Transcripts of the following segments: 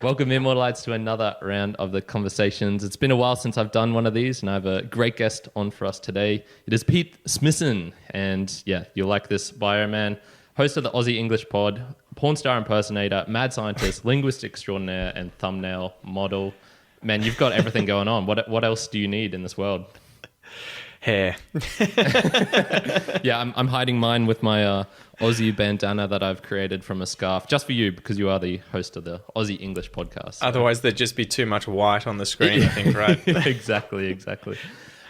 Welcome, Immortalites, to another round of the conversations. It's been a while since I've done one of these, and I have a great guest on for us today. It is Pete Smissen, and yeah, you'll like this bio, man. Host of the Aussie English pod, pornstar impersonator, mad scientist, linguist extraordinaire, and thumbnail model. Man, you've got everything going on. What else do you need in this world? Hair. Yeah, I'm hiding mine with my Aussie bandana that I've created from a scarf, just for you, because you are the host of the Aussie English podcast. So. Otherwise, there'd just be too much white on the screen, I think, right? Exactly.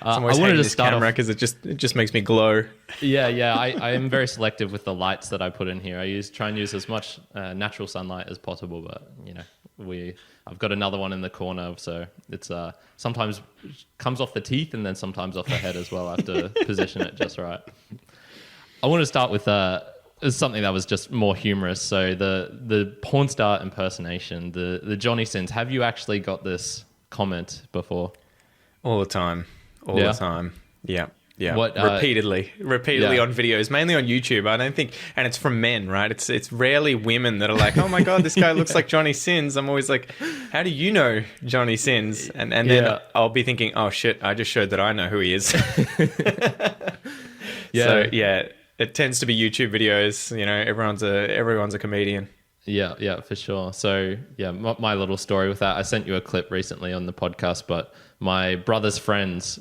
I wanted to start because it just makes me glow. Yeah. I am very selective with the lights that I put in here. Try and use as much natural sunlight as possible, but I've got another one in the corner, so it's sometimes comes off the teeth and then sometimes off the head as well. I have to position it just right. I want to start with something that was just more humorous. So the porn star impersonation, the Johnny Sins. Have you actually got this comment before? All the time. The time. Yeah. What, repeatedly on videos, mainly on YouTube. I don't think, and it's from men, right? It's rarely women that are like, oh my God, this guy looks like Johnny Sins. I'm always like, how do you know Johnny Sins? And then I'll be thinking, oh shit, I just showed that I know who he is. So it tends to be YouTube videos. You know, everyone's a comedian. Yeah, for sure. So yeah, my little story with that, I sent you a clip recently on the podcast, but my brother's friends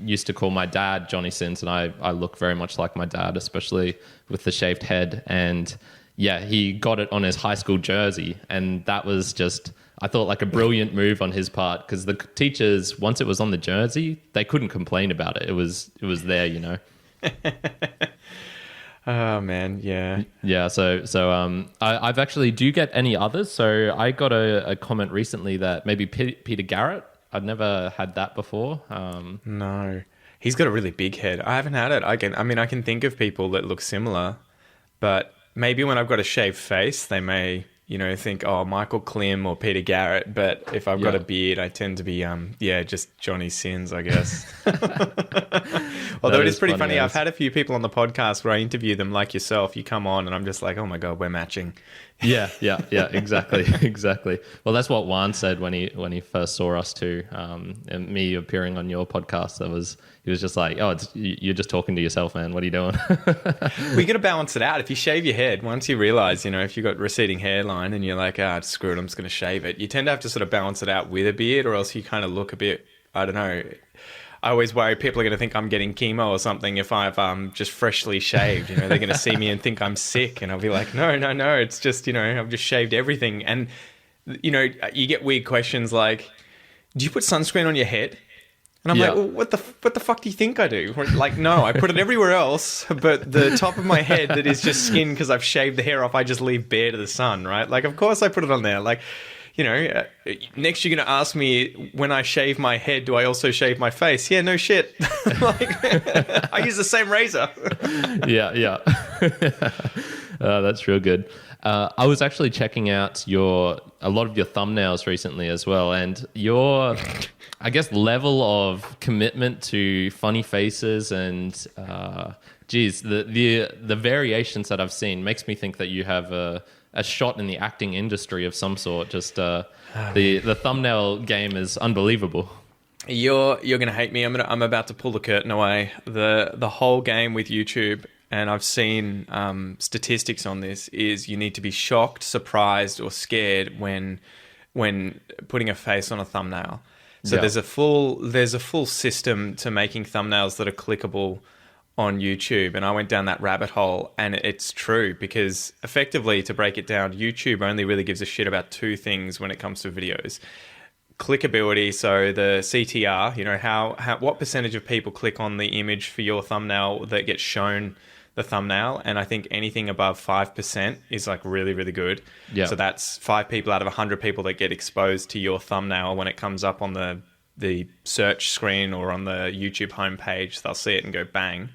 used to call my dad Johnny Sins, and I look very much like my dad, especially with the shaved head. And yeah, he got it on his high school jersey, and that was just, I thought, like a brilliant move on his part, because the teachers, once it was on the jersey, they couldn't complain about it. It was there, you know. Oh man, yeah. Yeah, so I've actually, do you get any others? So I got a comment recently that maybe Peter Garrett, I'd never had that before. No. He's got a really big head. I haven't had it. I can think of people that look similar, but maybe when I've got a shaved face, they may, think, oh, Michael Klim or Peter Garrett. But if I've got a beard, I tend to be, just Johnny Sins, I guess. Although it is pretty funny. I've had a few people on the podcast where I interview them like yourself. You come on and I'm just like, oh my God, we're matching. Yeah, exactly. Well, that's what Juan said when he first saw us too. And me appearing on your podcast, he was just like, oh, you're just talking to yourself, man. What are you doing? We got to balance it out. If you shave your head, once you realize, if you've got receding hairline and you're like, screw it, I'm just going to shave it. You tend to have to sort of balance it out with a beard, or else you kind of look a bit, I don't know. I always worry people are going to think I'm getting chemo or something if I've just freshly shaved. They're going to see me and think I'm sick, and I'll be like, no, it's just, I've just shaved everything. And, you get weird questions like, do you put sunscreen on your head? And I'm like, well, what the fuck do you think I do? Like, no, I put it everywhere else, but the top of my head that is just skin because I've shaved the hair off, I just leave bare to the sun, right? Like, of course I put it on there. Like, next you're going to ask me, when I shave my head, do I also shave my face? Yeah, no shit. Like, I use the same razor. Yeah. That's real good. I was actually checking out a lot of your thumbnails recently as well, and your, I guess, level of commitment to funny faces and, the variations that I've seen makes me think that you have a shot in the acting industry of some sort. Just the thumbnail game is unbelievable. You're gonna hate me. I'm about to pull the curtain away. The whole game with YouTube, and I've seen statistics on this, is you need to be shocked, surprised, or scared when putting a face on a thumbnail. So there's a full system to making thumbnails that are clickable on YouTube, and I went down that rabbit hole, and it's true, because effectively, to break it down, YouTube only really gives a shit about two things when it comes to videos. Clickability, so the CTR, what percentage of people click on the image for your thumbnail that gets shown the thumbnail, and I think anything above 5% is like really, really good. Yeah. So that's 5 people out of 100 people that get exposed to your thumbnail when it comes up on the search screen or on the YouTube homepage. They'll see it and go bang.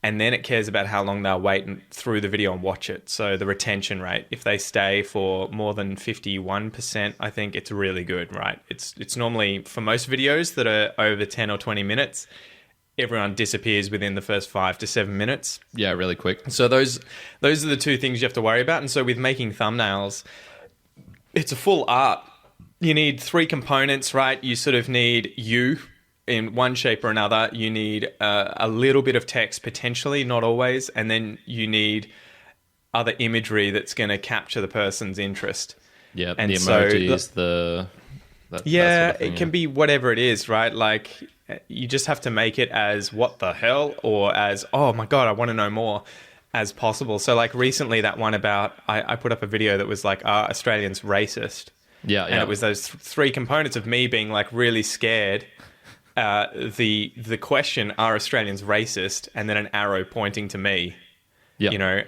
And then it cares about how long they'll wait through the video and watch it. So the retention rate, if they stay for more than 51%, I think it's really good, right? It's normally, for most videos that are over 10 or 20 minutes, everyone disappears within the first 5 to 7 minutes. Yeah, really quick. So those are the two things you have to worry about. And so with making thumbnails, it's a full art. You need 3 components, right? You sort of need you in one shape or another. You need a little bit of text, potentially, not always. And then you need other imagery that's going to capture the person's interest. Yeah, and the emojis, that sort of thing, it can be whatever it is, right? Like, you just have to make it as what the hell or as, oh my God, I want to know more as possible. So like recently that one about, I put up a video that was like, are Australians racist? Yeah. And it was those 3 components of me being like really scared. The question, are Australians racist? And then an arrow pointing to me. Yeah. You know,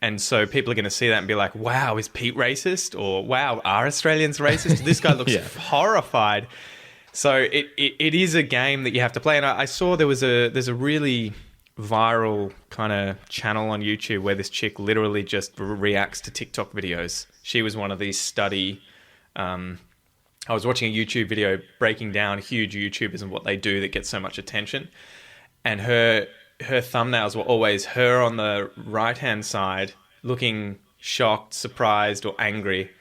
and so people are going to see that and be like, wow, is Pete racist? Or wow, are Australians racist? This guy looks horrified. So it is a game that you have to play. And I saw there's a really viral kind of channel on YouTube where this chick literally just reacts to TikTok videos. She was one of these I was watching a YouTube video breaking down huge YouTubers and what they do that gets so much attention. And her thumbnails were always her on the right-hand side looking shocked, surprised, or angry.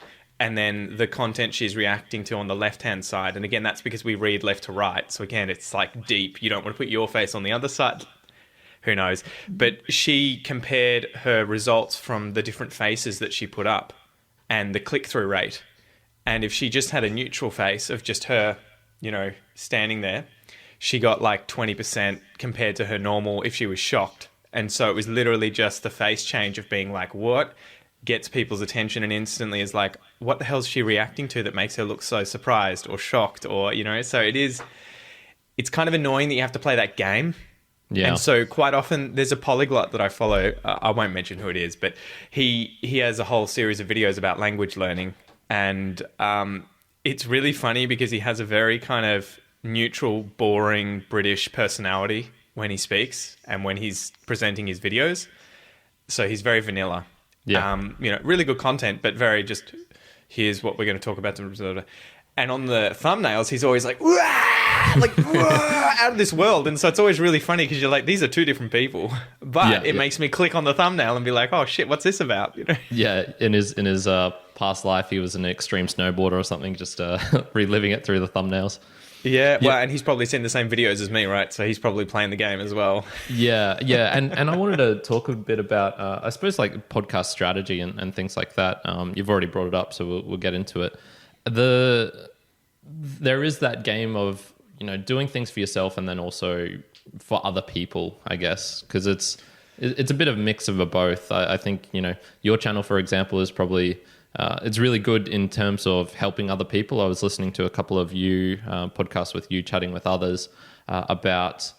And then the content she's reacting to on the left-hand side. And again, that's because we read left to right. So again, it's like deep. You don't want to put your face on the other side. Who knows? But she compared her results from the different faces that she put up and the click-through rate. And if she just had a neutral face of just her, you know, standing there, she got like 20% compared to her normal if she was shocked. And so it was literally just the face change of being like, what gets people's attention and instantly is like, what the hell is she reacting to that makes her look so surprised or shocked? Or, you know, so it's kind of annoying that you have to play that game. Yeah. And so quite often there's a polyglot that I follow. I won't mention who it is, but he has a whole series of videos about language learning. And it's really funny because he has a very kind of neutral, boring British personality when he speaks and when he's presenting his videos. So he's very vanilla. Yeah. You know, really good content, but very just, here's what we're going to talk about. And on the thumbnails, he's always like, "Wah!" like "Wah!" out of this world. And so it's always really funny because you're like, these are 2 different people. But it makes me click on the thumbnail and be like, oh shit, what's this about? You know? Yeah. In his past life, he was an extreme snowboarder or something, just reliving it through the thumbnails. Yeah, well, and he's probably seen the same videos as me, right? So he's probably playing the game as well. Yeah. And I wanted to talk a bit about, I suppose, like podcast strategy and things like that. You've already brought it up, so we'll get into it. There is that game of, you know, doing things for yourself and then also for other people, I guess, because it's a bit of a mix of both. I think, you know, your channel, for example, is probably... it's really good in terms of helping other people. I was listening to a couple of podcasts with you chatting with others about,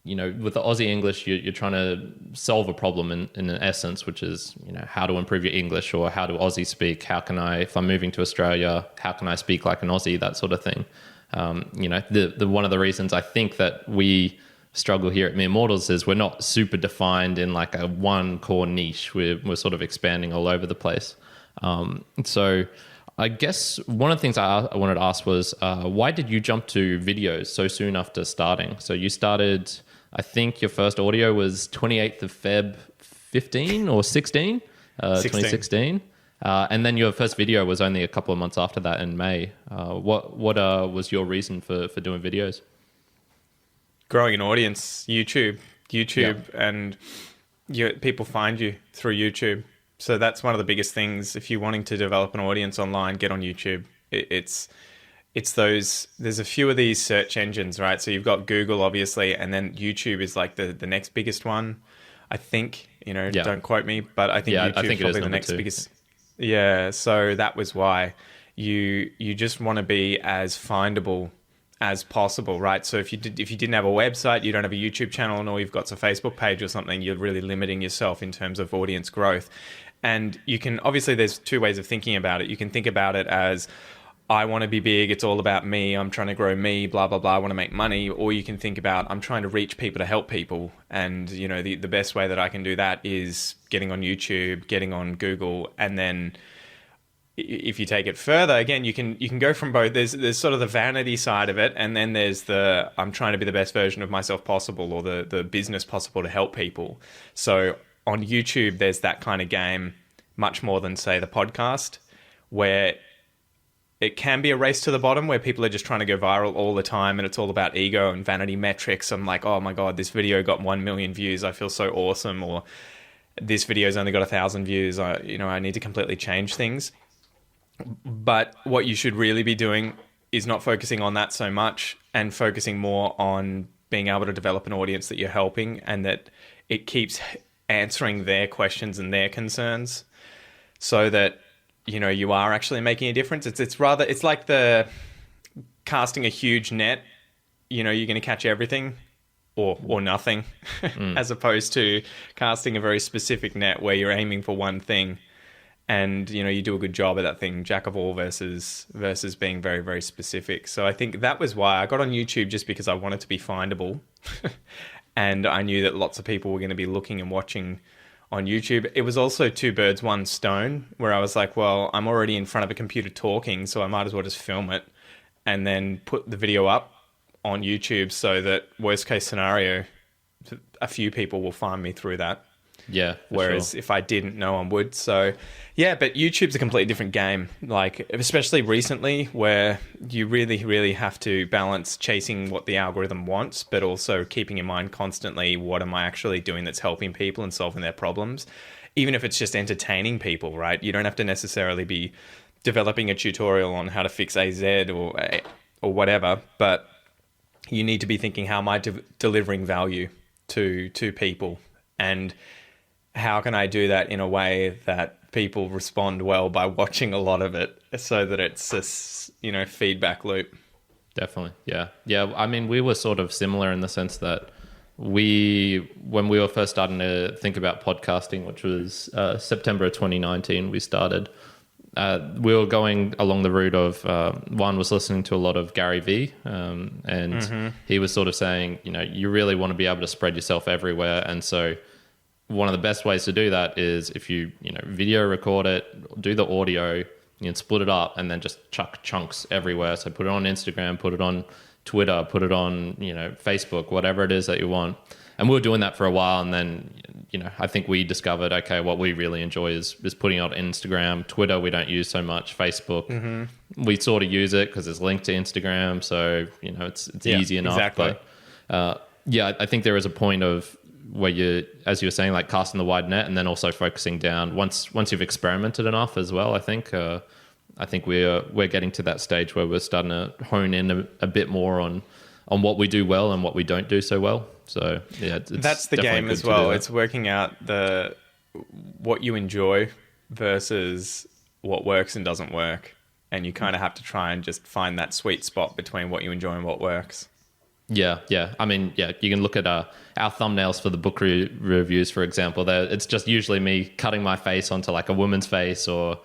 you know, with the Aussie English, you're trying to solve a problem in an essence, which is, you know, how to improve your English or how do Aussie speak? How can I, if I'm moving to Australia, how can I speak like an Aussie? That sort of thing. You know, the one of the reasons I think that we struggle here at Mere Mortals is we're not super defined in like a one core niche. We're sort of expanding all over the place. So I guess one of the things I wanted to ask was, why did you jump to videos so soon after starting? So you started, I think your first audio was 28th of Feb 15 or 16, 2016. And then your first video was only a couple of months after that in May. What was your reason for doing videos? Growing an audience, YouTube, and people find you through YouTube. So that's one of the biggest things. If you're wanting to develop an audience online, get on YouTube. It's those, there's a few of these search engines, right? So you've got Google, obviously, and then YouTube is like the next biggest one. I think, you know, don't quote me, but I think YouTube is probably the next biggest. Yeah. So that was why you just want to be as findable as possible, right? So if you didn't have a website, you don't have a YouTube channel, and all you've got's a Facebook page or something, you're really limiting yourself in terms of audience growth. And you can, obviously there's 2 ways of thinking about it. You can think about it as, I want to be big, it's all about me, I'm trying to grow me, blah, blah, blah, I want to make money. Or you can think about, I'm trying to reach people to help people. And, you know, the best way that I can do that is getting on YouTube, getting on Google. And then if you take it further, again, you can go from both. There's sort of the vanity side of it, and then there's the, I'm trying to be the best version of myself possible, or the business possible to help people. So on YouTube, there's that kind of game much more than, say, the podcast, where it can be a race to the bottom where people are just trying to go viral all the time, and it's all about ego and vanity metrics. I'm like, oh my God, this video got 1 million views. I feel so awesome. Or this video's only got 1,000 views. I need to completely change things. But what you should really be doing is not focusing on that so much, and focusing more on being able to develop an audience that you're helping, and that it keeps answering their questions and their concerns, so that you are actually making a difference. It's like the casting a huge net. You're going to catch everything or nothing, as opposed to casting a very specific net where you're aiming for one thing, and you do a good job at that thing. Jack of all versus being very, very specific. So I think that was why I got on YouTube, just because I wanted to be findable, and I knew that lots of people were going to be looking and watching on YouTube. It was also two birds, one stone, where I was like, well, I'm already in front of a computer talking, so I might as well just film it and then put the video up on YouTube, so that worst case scenario, a few people will find me through that. Yeah. Whereas if I didn't, no one would. So yeah, but YouTube's a completely different game. Like, especially recently, where you really, really have to balance chasing what the algorithm wants, but also keeping in mind constantly, what am I actually doing that's helping people and solving their problems? Even if it's just entertaining people, right? You don't have to necessarily be developing a tutorial on how to fix AZ or whatever, but you need to be thinking, how am I delivering value to people? And how can I do that in a way that people respond well by watching a lot of it, so that it's a feedback loop? Definitely. Yeah. Yeah. I mean, we were sort of similar in the sense that when we were first starting to think about podcasting, which was September of 2019, we started. We were going along the route of one was listening to a lot of Gary Vee, and he was sort of saying, you really want to be able to spread yourself everywhere, and so one of the best ways to do that is if you video record it, do the audio, split it up, and then just chuck chunks everywhere. So put it on Instagram, put it on Twitter, put it on Facebook, whatever it is that you want. And we were doing that for a while, and then I think we discovered, okay, what we really enjoy is putting out Instagram. Twitter we don't use so much. Facebook we sort of use it because it's linked to Instagram, so it's easy enough. Exactly. But I think there is a point of where you, as you were saying, like casting the wide net, and then also focusing down once you've experimented enough as well. I think we're getting to that stage where we're starting to hone in a bit more on what we do well and what we don't do so well. So yeah, that's the game as well. It's working out what you enjoy versus what works and doesn't work, and you kind of have to try and just find that sweet spot between what you enjoy and what works. Yeah. I mean, you can look at our thumbnails for the book reviews, for example. It's just usually me cutting my face onto like a woman's face, or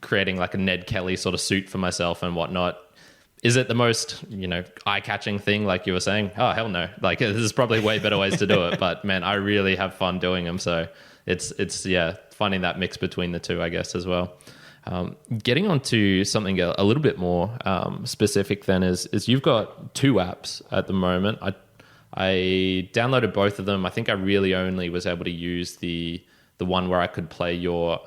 creating like a Ned Kelly sort of suit for myself and whatnot. Is it the most, eye-catching thing, like you were saying? Oh, hell no. Like, there's probably way better ways to do it. But, man, I really have fun doing them. So it's finding that mix between the two, I guess, as well. Getting on to something a little bit more specific then is you've got two apps at the moment. I downloaded both of them. I think I really only was able to use the one where I could play your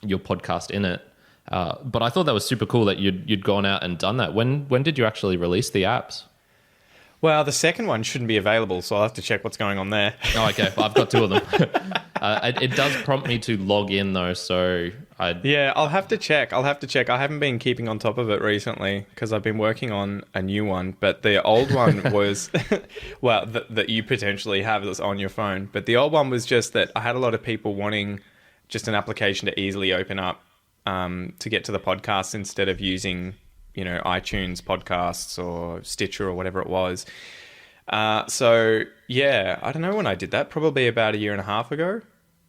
podcast in it. But I thought that was super cool that you'd gone out and done that. When did you actually release the apps? Well, the second one shouldn't be available, so I'll have to check what's going on there. Oh, okay. Well, I've got two of them. It does prompt me to log in, though, so I'll have to check. I haven't been keeping on top of it recently because I've been working on a new one, but the old one was, well, that you potentially have that's on your phone. But the old one was just that I had a lot of people wanting just an application to easily open up to get to the podcast instead of using iTunes podcasts or Stitcher or whatever it was. So yeah, I don't know when I did that, probably about 1.5 years ago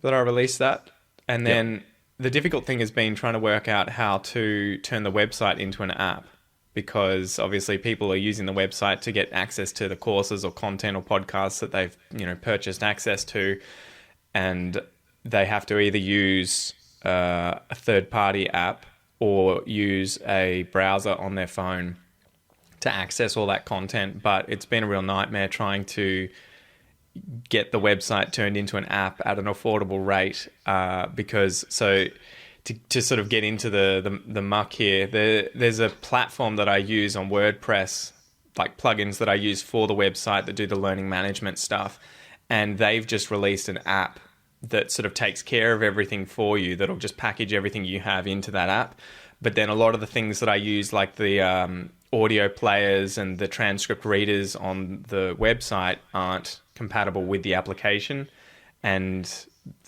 that I released that. And then the difficult thing has been trying to work out how to turn the website into an app, because obviously people are using the website to get access to the courses or content or podcasts that they've, purchased access to. And they have to either use a third-party app or use a browser on their phone to access all that content. But it's been a real nightmare trying to get the website turned into an app at an affordable rate, because to sort of get into the muck here, there's a platform that I use on WordPress, like plugins that I use for the website that do the learning management stuff. And they've just released an app that sort of takes care of everything for you, that'll just package everything you have into that app. But then a lot of the things that I use, like the audio players and the transcript readers on the website, aren't compatible with the application. And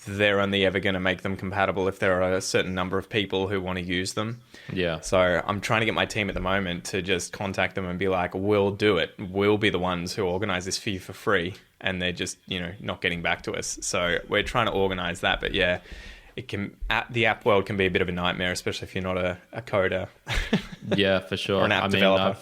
they're only ever going to make them compatible if there are a certain number of people who want to use them. Yeah. So I'm trying to get my team at the moment to just contact them and be like, we'll do it. We'll be the ones who organize this for you for free. And they're just, not getting back to us. So we're trying to organize that. But yeah, the app world can be a bit of a nightmare, especially if you're not a coder. Yeah, for sure. Or an app developer.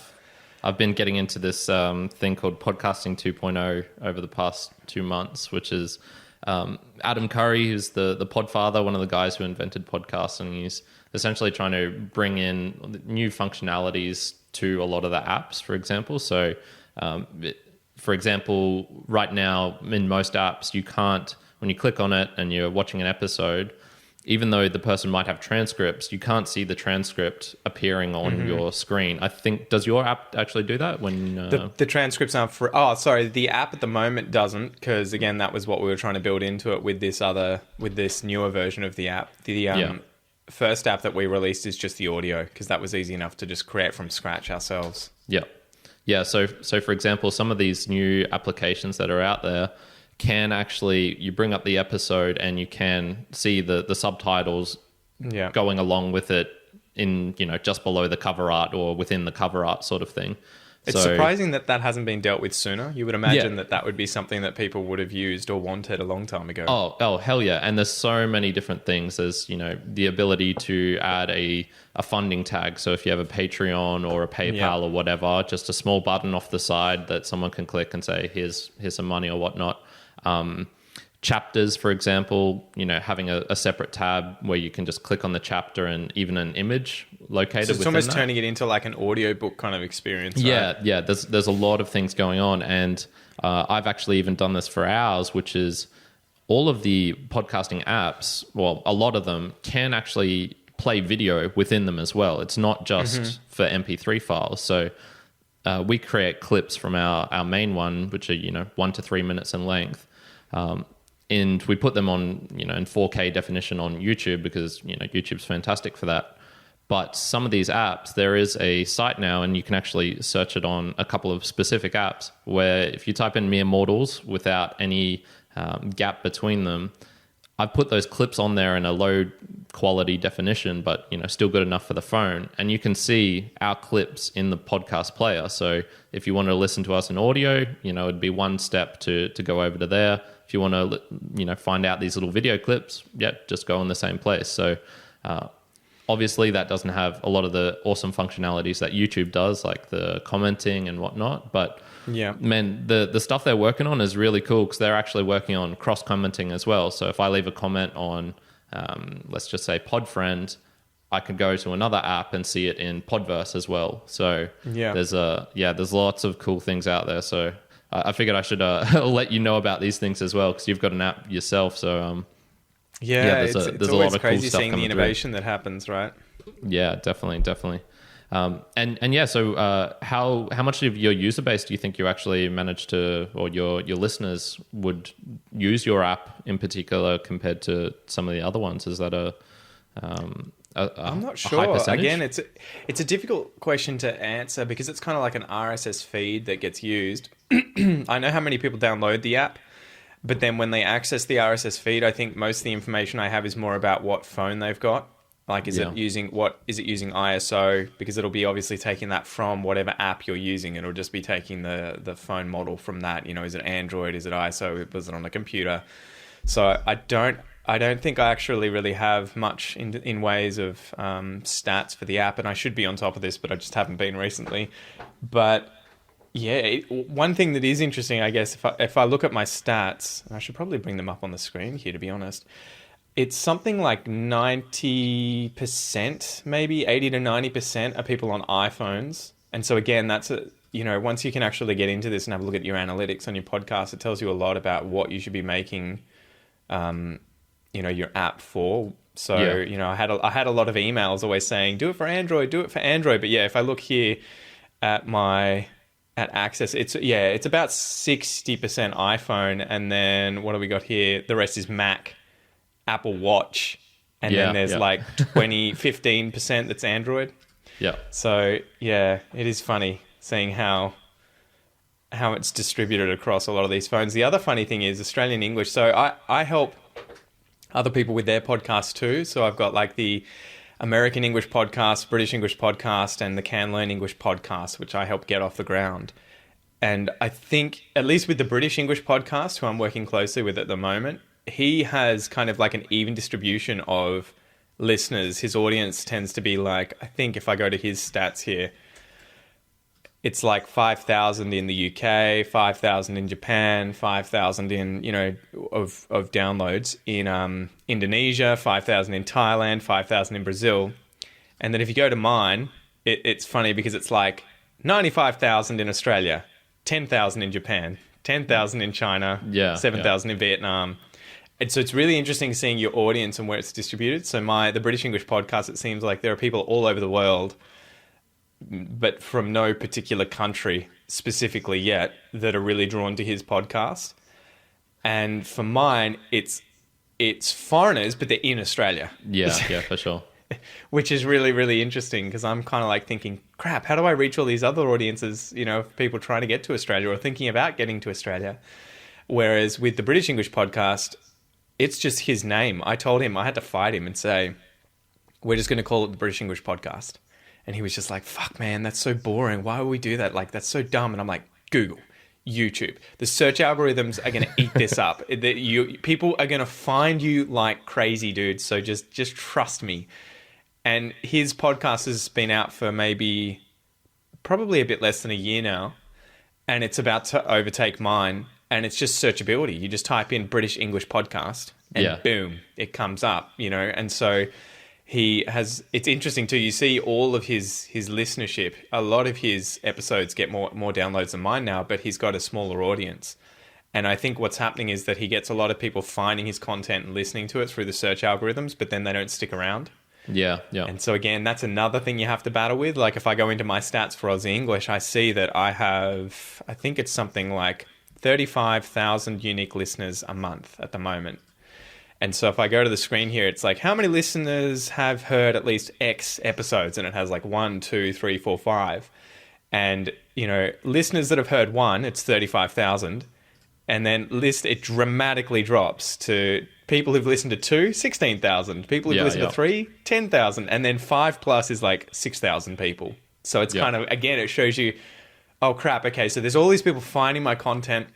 I've been getting into this thing called Podcasting 2.0 over the past 2 months, which is Adam Curry, who's the podfather, one of the guys who invented podcasting. He's essentially trying to bring in new functionalities to a lot of the apps, for example. So, for example, right now in most apps, you can't, when you click on it and you're watching an episode, even though the person might have transcripts, you can't see the transcript appearing on your screen. I think, does your app actually do that? When the transcripts aren't free? Oh, sorry, the app at the moment doesn't, because again, that was what we were trying to build into it with this newer version of the app. The first app that we released is just the audio, because that was easy enough to just create from scratch ourselves. Yeah. So for example, some of these new applications that are out there can actually, you bring up the episode and you can see the subtitles going along with it in, just below the cover art or within the cover art sort of thing. It's surprising that hasn't been dealt with sooner. You would imagine that would be something that people would have used or wanted a long time ago. Oh, hell yeah. And there's so many different things. There's, the ability to add a funding tag. So if you have a Patreon or a PayPal or whatever, just a small button off the side that someone can click and say, here's some money or whatnot. Chapters, for example, having a separate tab where you can just click on the chapter and even an image located so it's within almost that. Turning it into like an audiobook kind of experience. Right? Yeah. There's a lot of things going on, and I've actually even done this for ours, which is all of the podcasting apps. Well, a lot of them can actually play video within them as well. It's not just for MP3 files. So we create clips from our main one, which are 1 to 3 minutes in length. And we put them on, in 4K definition on YouTube because, YouTube's fantastic for that. But some of these apps, there is a site now, and you can actually search it on a couple of specific apps where if you type in mere mortals without any gap between them, I've put those clips on there in a low quality definition, but still good enough for the phone. And you can see our clips in the podcast player. So if you want to listen to us in audio, it'd be one step to go over to there. If you want to, find out these little video clips, just go in the same place. So obviously that doesn't have a lot of the awesome functionalities that YouTube does, like the commenting and whatnot. But man, the stuff they're working on is really cool because they're actually working on cross-commenting as well. So if I leave a comment on, let's just say Podfriend, I could go to another app and see it in Podverse as well. So there's lots of cool things out there. So I figured I should let you know about these things as well because you've got an app yourself. So there's it's a always lot of crazy cool stuff seeing the coming innovation that happens, right? Yeah, definitely. So how much of your user base do you think you actually managed to, or your listeners would use your app in particular compared to some of the other ones? Is that I'm not sure. Again, it's a difficult question to answer because it's kind of like an RSS feed that gets used. I know how many people download the app, but then when they access the RSS feed, I think most of the information I have is more about what phone they've got. Like, is it using ISO? Because it'll be obviously taking that from whatever app you're using. It'll just be taking the phone model from that. Is it Android? Is it ISO? Was it on a computer? So I don't think I actually really have much in ways of stats for the app, and I should be on top of this, but I just haven't been recently. But one thing that is interesting, I guess, if I look at my stats, and I should probably bring them up on the screen here, to be honest. It's something like 90%, maybe 80 to 90% are people on iPhones. And so again, that's once you can actually get into this and have a look at your analytics on your podcast, it tells you a lot about what you should be making, your app for. So, Yeah. you know, I had a lot of emails always saying, do it for Android, do it for Android. But yeah, if I look here at Access, it's about 60% iPhone. And then what do we got here? The rest is Mac, Apple Watch. And then there's like 15% that's Android. Yeah. So yeah, it is funny seeing how it's distributed across a lot of these phones. The other funny thing is Australian English. So I help other people with their podcasts too. So I've got like the American English podcast, British English podcast, and the Can Learn English podcast, which I help get off the ground. And I think, at least with the British English podcast, who I'm working closely with at the moment, he has kind of like an even distribution of listeners. His audience tends to be like, I think if I go to his stats here, it's like 5,000 in the UK, 5,000 in Japan, 5,000 in, you know, of downloads in Indonesia, 5,000 in Thailand, 5,000 in Brazil. And then if you go to mine, it's funny because it's like 95,000 in Australia, 10,000 in Japan, 10,000 in China, 7,000 in Vietnam. And so it's really interesting seeing your audience and where it's distributed. So the British English podcast, it seems like there are people all over the world, but from no particular country specifically yet, that are really drawn to his podcast. And for mine, it's foreigners, but they're in Australia. Yeah, for sure. Which is really, really interesting, because I'm kind of like thinking, crap, how do I reach all these other audiences, you know, people trying to get to Australia or thinking about getting to Australia? Whereas with the British English podcast, it's just his name. I told him, I had to fight him and say, we're just going to call it the British English podcast. And he was just like, fuck, man, that's so boring. Why would we do that? Like, that's so dumb. And I'm like, Google, YouTube. The search algorithms are going to eat this up. People are going to find you like crazy, dude. So just trust me. And his podcast has been out for probably a bit less than a year now. And it's about to overtake mine. And it's just searchability. You just type in British English podcast and boom, it comes up, you know. And so it's interesting too. You see all of his listenership. A lot of his episodes get more downloads than mine now, but he's got a smaller audience. And I think what's happening is that he gets a lot of people finding his content and listening to it through the search algorithms, but then they don't stick around. Yeah. And so again, that's another thing you have to battle with. Like if I go into my stats for Aussie English, I see that I think it's something like 35,000 unique listeners a month at the moment. And so if I go to the screen here, it's like, how many listeners have heard at least X episodes? And it has like 1, 2, 3, 4, 5. And, you know, listeners that have heard one, it's 35,000. And then it dramatically drops to people who've listened to 2, 16,000. People who've listened to 3, 10,000. And then 5+ is like 6,000 people. So it's kind of, again, it shows you, oh crap, okay, so there's all these people finding my content,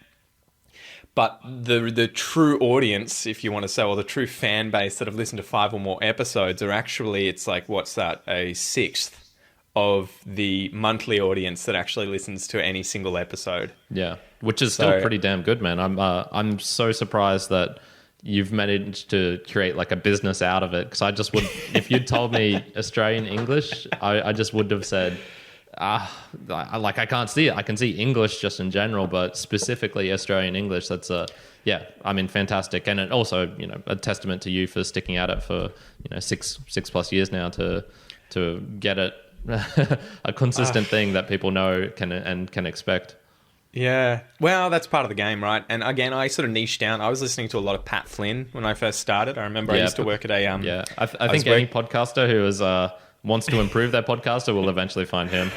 but the true audience, if you want to say, or the true fan base that have listened to 5 or more episodes are actually, it's like, what's that, a sixth of the monthly audience that actually listens to any single episode. Yeah, which is still pretty damn good, man. I'm so surprised that you've managed to create like a business out of it, because I just would, if you'd told me Australian English, I just would have said, I can't see it. I can see English just in general, but specifically Australian English, that's fantastic. And it also, you know, a testament to you for sticking at it for, you know, six plus years now to get it a consistent thing that people know can expect. Yeah. Well, that's part of the game, right? And again, I sort of niched down. I was listening to a lot of Pat Flynn when I first started. I remember I used to work at a... I think any podcaster who is... wants to improve their podcaster will eventually find him.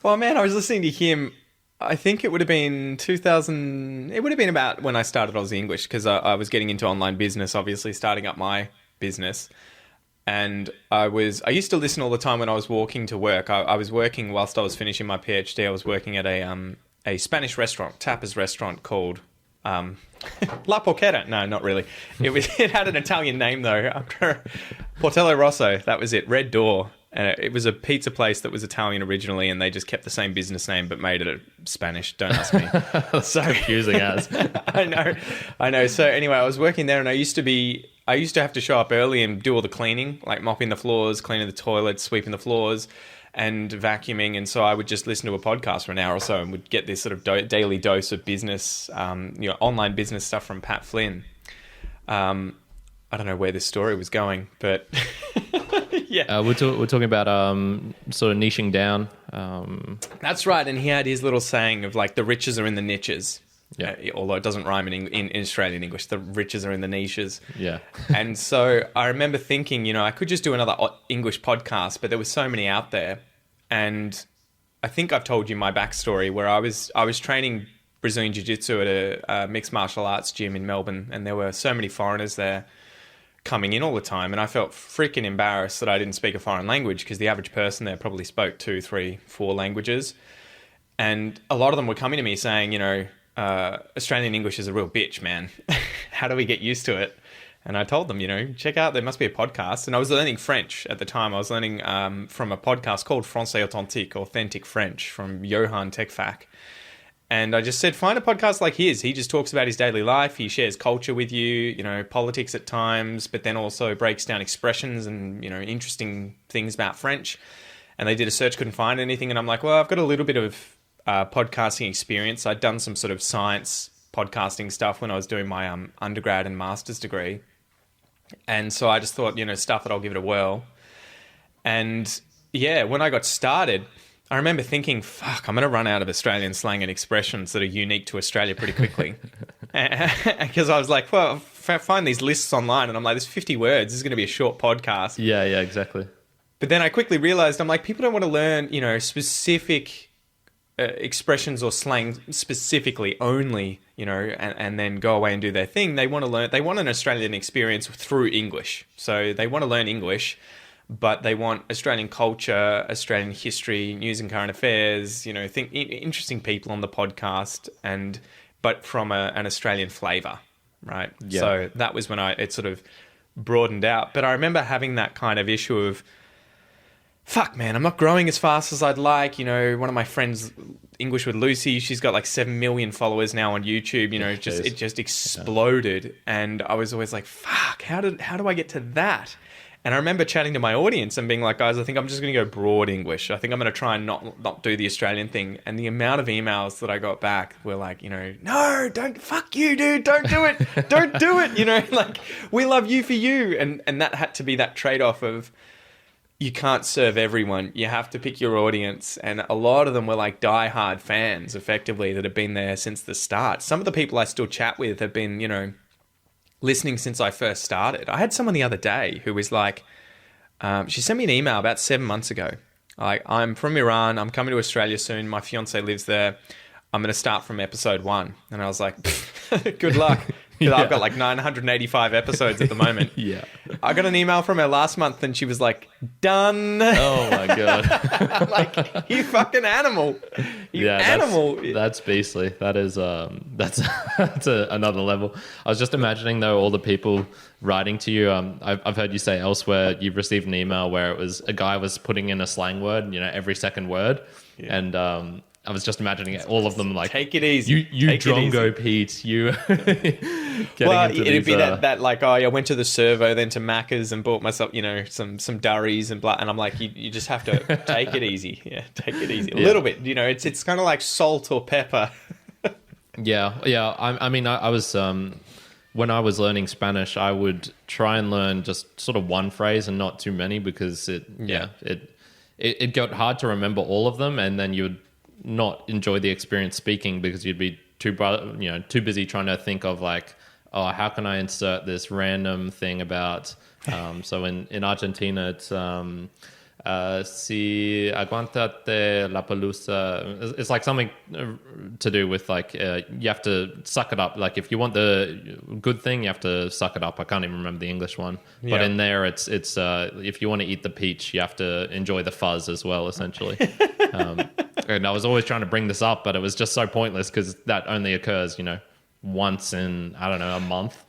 Well, man, I was listening to him. I think it would have been 2000. It would have been about when I started Aussie English, because I was getting into online business, obviously starting up my business. And I used to listen all the time when I was walking to work. I was working whilst I was finishing my PhD. I was working at a Spanish restaurant, tapas restaurant called La Porchetta. No, not really. It had an Italian name though. Portello Rosso. That was it. Red Door. And it was a pizza place that was Italian originally, and they just kept the same business name but made it Spanish. Don't ask me. So confusing as. I know. So anyway, I was working there, and I used to have to show up early and do all the cleaning, like mopping the floors, cleaning the toilets, sweeping the floors, and vacuuming. And so I would just listen to a podcast for an hour or so and would get this sort of daily dose of business, online business stuff from Pat Flynn. I don't know where this story was going, but yeah. We're talking about sort of niching down. That's right. And he had his little saying of like, the riches are in the niches. Yeah. Although it doesn't rhyme in Australian English, the riches are in the niches. Yeah. And so I remember thinking, I could just do another English podcast, but there were so many out there. And I think I've told you my backstory where I was training Brazilian Jiu-Jitsu at a mixed martial arts gym in Melbourne, and there were so many foreigners there coming in all the time, and I felt freaking embarrassed that I didn't speak a foreign language, because the average person there probably spoke 2, 3, 4 languages. And a lot of them were coming to me saying, Australian English is a real bitch, man. How do we get used to it? And I told them, check out, there must be a podcast. And I was learning French at the time. I was learning from a podcast called Français Authentique, Authentic French, from Johan Techfac. And I just said, find a podcast like his. He just talks about his daily life. He shares culture with you, politics at times, but then also breaks down expressions and, interesting things about French. And they did a search, couldn't find anything. And I'm like, well, I've got a little bit of podcasting experience. I'd done some sort of science podcasting stuff when I was doing my undergrad and master's degree. And so I just thought, stuff that I'll give it a whirl. And yeah, when I got started, I remember thinking, fuck, I'm going to run out of Australian slang and expressions that are unique to Australia pretty quickly. Because I was like, well, I find these lists online and I'm like, there's 50 words. This is going to be a short podcast. Yeah, exactly. But then I quickly realized, I'm like, people don't want to learn, specific expressions or slang specifically only, and then go away and do their thing. They want an Australian experience through English. So they want to learn English, but they want Australian culture, Australian history, news and current affairs, interesting people on the podcast, but from an Australian flavour, right? Yeah. So that was when it sort of broadened out. But I remember having that kind of issue of, fuck, man, I'm not growing as fast as I'd like. One of my friends, English with Lucy, she's got like 7 million followers now on YouTube. It just exploded. And I was always like, fuck, how do I get to that? And I remember chatting to my audience and being like, guys, I think I'm just going to go broad English. I think I'm going to try and not do the Australian thing. And the amount of emails that I got back were like, no, don't, fuck you, dude, don't do it. Don't do it. Like, we love you for you. And that had to be that trade-off of, you can't serve everyone. You have to pick your audience. And a lot of them were like diehard fans, effectively, that have been there since the start. Some of the people I still chat with have been, listening since I first started. I had someone the other day who was like, she sent me an email about 7 months ago. Like, I'm from Iran. I'm coming to Australia soon. My fiance lives there. I'm going to start from episode 1. And I was like, good luck. Yeah. I've got like 985 episodes at the moment. Yeah. I got an email from her last month and she was like, done. Oh my God. I'm like, you fucking animal. You animal. That's beastly. That is, that's another level. I was just imagining though, all the people writing to you. I've heard you say elsewhere, you've received an email where it was a guy was putting in a slang word, every second word. Yeah. And, I was just imagining all of them like, take it easy. You drongo Pete. You. Well, it'd be that like, oh, I went to the servo, then to Macca's and bought myself, some durries and blah. And I'm like, you just have to take it easy. Yeah, take it easy. A little bit. It's kind of like salt or pepper. Yeah. I was when I was learning Spanish, I would try and learn just sort of one phrase and not too many, because it got hard to remember all of them, and then you would not enjoy the experience speaking because you'd be too busy trying to think of like, oh, how can I insert this random thing about so in Argentina it's si aguantate la pelusa. It's like something to do with like you have to suck it up. Like if you want the good thing, you have to suck it up. I can't even remember the English one, but in there it's if you want to eat the peach, you have to enjoy the fuzz as well, essentially. And I was always trying to bring this up, but it was just so pointless because that only occurs, once in, I don't know, a month.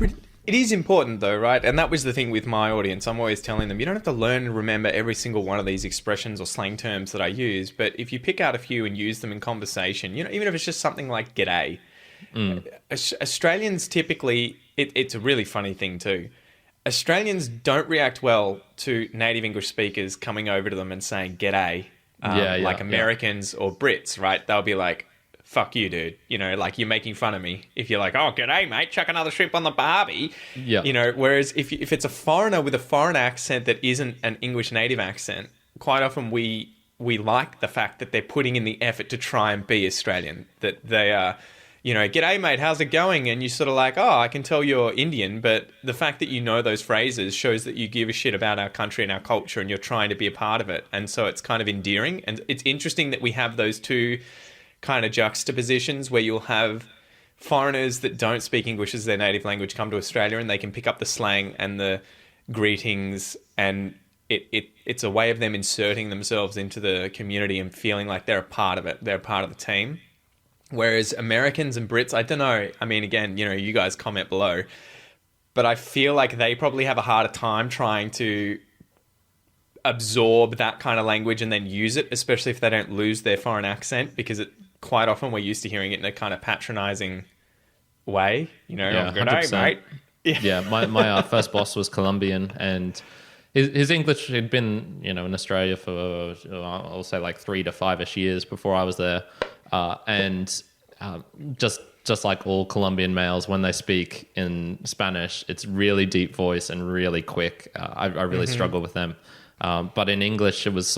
It is important though, right? And that was the thing with my audience. I'm always telling them, you don't have to learn and remember every single one of these expressions or slang terms that I use, but if you pick out a few and use them in conversation, even if it's just something like g'day. Australians typically, it's a really funny thing too. Australians don't react well to native English speakers coming over to them and saying g'day. Like Americans or Brits, right? They'll be like, fuck you, dude. You know, like, you're making fun of me. If you're like, oh, g'day, mate, chuck another shrimp on the barbie. Yeah. You know, whereas if it's a foreigner with a foreign accent that isn't an English native accent, quite often we like the fact that they're putting in the effort to try and be Australian, that they are, you know, g'day, mate, how's it going? And you're sort of like, oh, I can tell you're Indian, but the fact that you know those phrases shows that you give a shit about our country and our culture and you're trying to be a part of it. And so it's kind of endearing. And it's interesting that we have those two kind of juxtapositions where you'll have foreigners that don't speak English as their native language come to Australia and they can pick up the slang and the greetings, and it's a way of them inserting themselves into the community and feeling like they're a part of it. They're a part of the team. Whereas Americans and Brits, I don't know. I mean, again, you know, you guys comment below, but I feel like they probably have a harder time trying to absorb that kind of language and then use it, especially if they don't lose their foreign accent, because quite often we're used to hearing it in a kind of patronizing way, you know, Yeah, good day, 100%. mate. Yeah, my first boss was Colombian, and his English had been, you know, in Australia for, I'll say, like 3 to 5-ish years before I was there. And just like all Colombian males, when they speak in Spanish, it's really deep voice and really quick. I really struggle with them. But in English, it was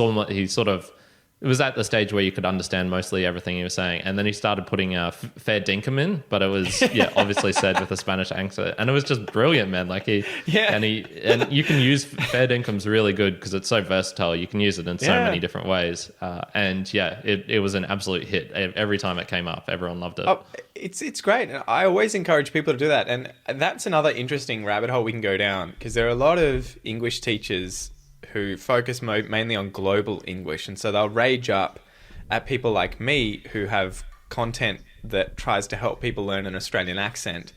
it was at the stage where you could understand mostly everything he was saying. And then he started putting fair dinkum in, but it was, obviously said with a Spanish accent. And it was just brilliant, man. Like and you can use fair dinkum's really good because it's so versatile. You can use it in so many different ways. It was an absolute hit. Every time it came up, everyone loved it. Oh, it's great. I always encourage people to do that. And that's another interesting rabbit hole we can go down, because there are a lot of English teachers who focus mainly on global English. And so they'll rage up at people like me who have content that tries to help people learn an Australian accent,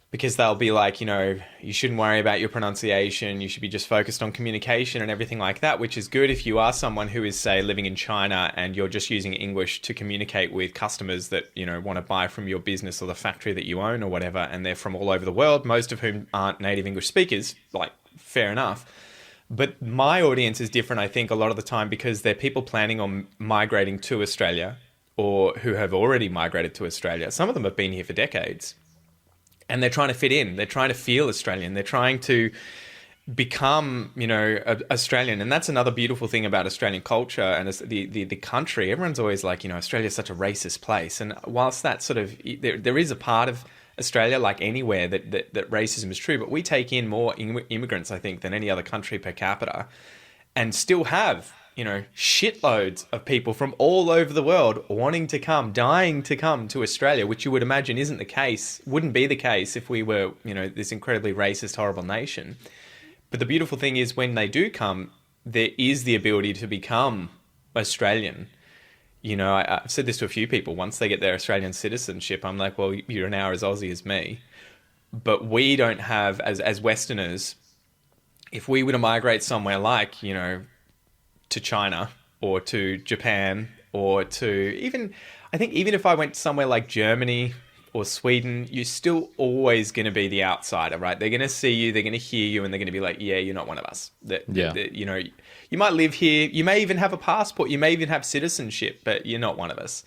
because they'll be like, you know, you shouldn't worry about your pronunciation. You should be just focused on communication and everything like that, which is good if you are someone who is, say, living in China and you're just using English to communicate with customers that, you know, want to buy from your business or the factory that you own or whatever, and they're from all over the world, most of whom aren't native English speakers. Like, fair enough. But my audience is different, I think, a lot of the time, because they're people planning on migrating to Australia or who have already migrated to Australia. Some of them have been here for decades and they're trying to fit in. They're trying to feel Australian. They're trying to become, you know, Australian. And that's another beautiful thing about Australian culture and the country. Everyone's always like, you know, Australia's such a racist place. And whilst that sort of, there is a part of Australia, like anywhere, that racism is true, but we take in more immigrants, I think, than any other country per capita, and still have, you know, shitloads of people from all over the world wanting to come, dying to come to Australia, which you would imagine wouldn't be the case if we were, you know, this incredibly racist, horrible nation. But the beautiful thing is, when they do come, there is the ability to become Australian. You know, I've said this to a few people. Once they get their Australian citizenship, I'm like, well, you're now as Aussie as me. But we don't have, as Westerners, if we were to migrate somewhere like, you know, to China or to Japan or to even if I went somewhere like Germany or Sweden, you're still always going to be the outsider, right? They're going to see you, they're going to hear you, and they're going to be like, yeah, you're not one of us. You know, you might live here, you may even have a passport, you may even have citizenship, but you're not one of us.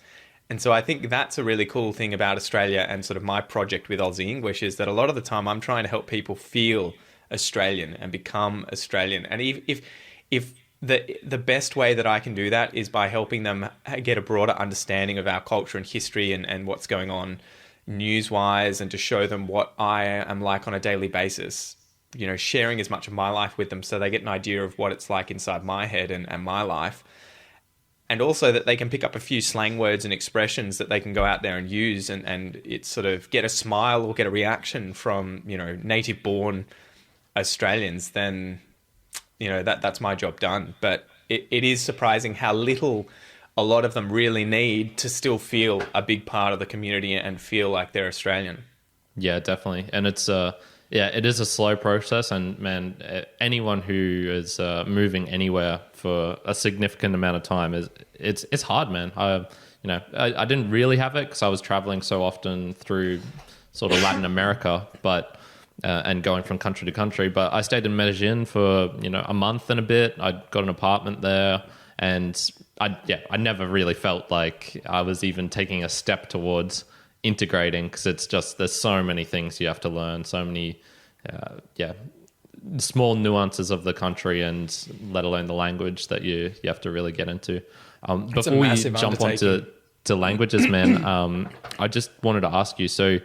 And so I think that's a really cool thing about Australia and sort of my project with Aussie English, is that a lot of the time I'm trying to help people feel Australian and become Australian. And if the best way that I can do that is by helping them get a broader understanding of our culture and history and what's going on news-wise, and to show them what I am like on a daily basis, you know, sharing as much of my life with them so they get an idea of what it's like inside my head and my life. And also that they can pick up a few slang words and expressions that they can go out there and use and it's sort of get a smile or get a reaction from, you know, native-born Australians, then, you know, that's my job done. But it is surprising how little a lot of them really need to still feel a big part of the community and feel like they're Australian. Yeah, definitely. And it's it is a slow process, and man, anyone who is moving anywhere for a significant amount of time it's hard, man. I didn't really have it because I was traveling so often through sort of Latin America, but and going from country to country. But I stayed in Medellin for a month and a bit. I got an apartment there, And I never really felt like I was even taking a step towards integrating, because it's just, there's so many things you have to learn, so many, small nuances of the country, and let alone the language that you have to really get into. Before we jump onto languages, man, I just wanted to ask you, so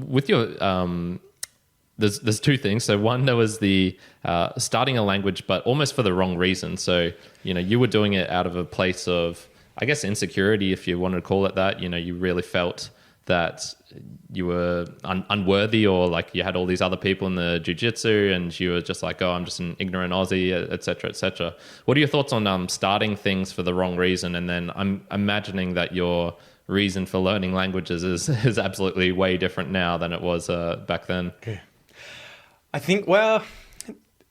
with your... There's two things. So one, there was the starting a language, but almost for the wrong reason. So, you were doing it out of a place of, I guess, insecurity, if you wanted to call it that. You really felt that you were unworthy, or like you had all these other people in the jiu-jitsu and you were just like, oh, I'm just an ignorant Aussie, et cetera, et cetera. What are your thoughts on starting things for the wrong reason? And then I'm imagining that your reason for learning languages is absolutely way different now than it was back then. Okay. I think, well,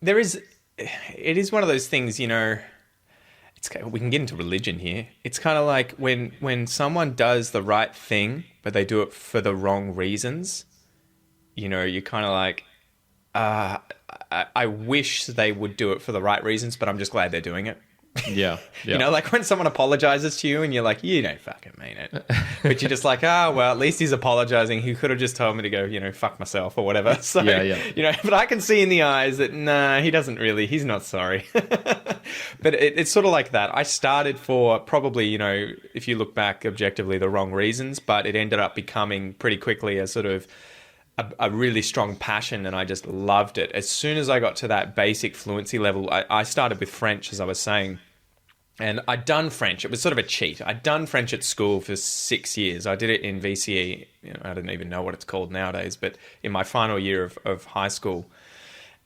it is one of those things, we can get into religion here. It's kind of like when someone does the right thing, but they do it for the wrong reasons, you're kind of like, I wish they would do it for the right reasons, but I'm just glad they're doing it. Yeah. Like when someone apologizes to you and you're like, you don't fucking mean it. But you're just like, well, at least he's apologizing. He could have just told me to go, fuck myself or whatever. So, but I can see in the eyes that, nah, he's not sorry. But it's sort of like that. I started for probably, if you look back objectively, the wrong reasons, but it ended up becoming pretty quickly a sort of a really strong passion, and I just loved it. As soon as I got to that basic fluency level, I started with French, as I was saying, and I'd done French. It was sort of a cheat. I'd done French at school for 6 years. I did it in VCE. I don't even know what it's called nowadays, but in my final year of high school,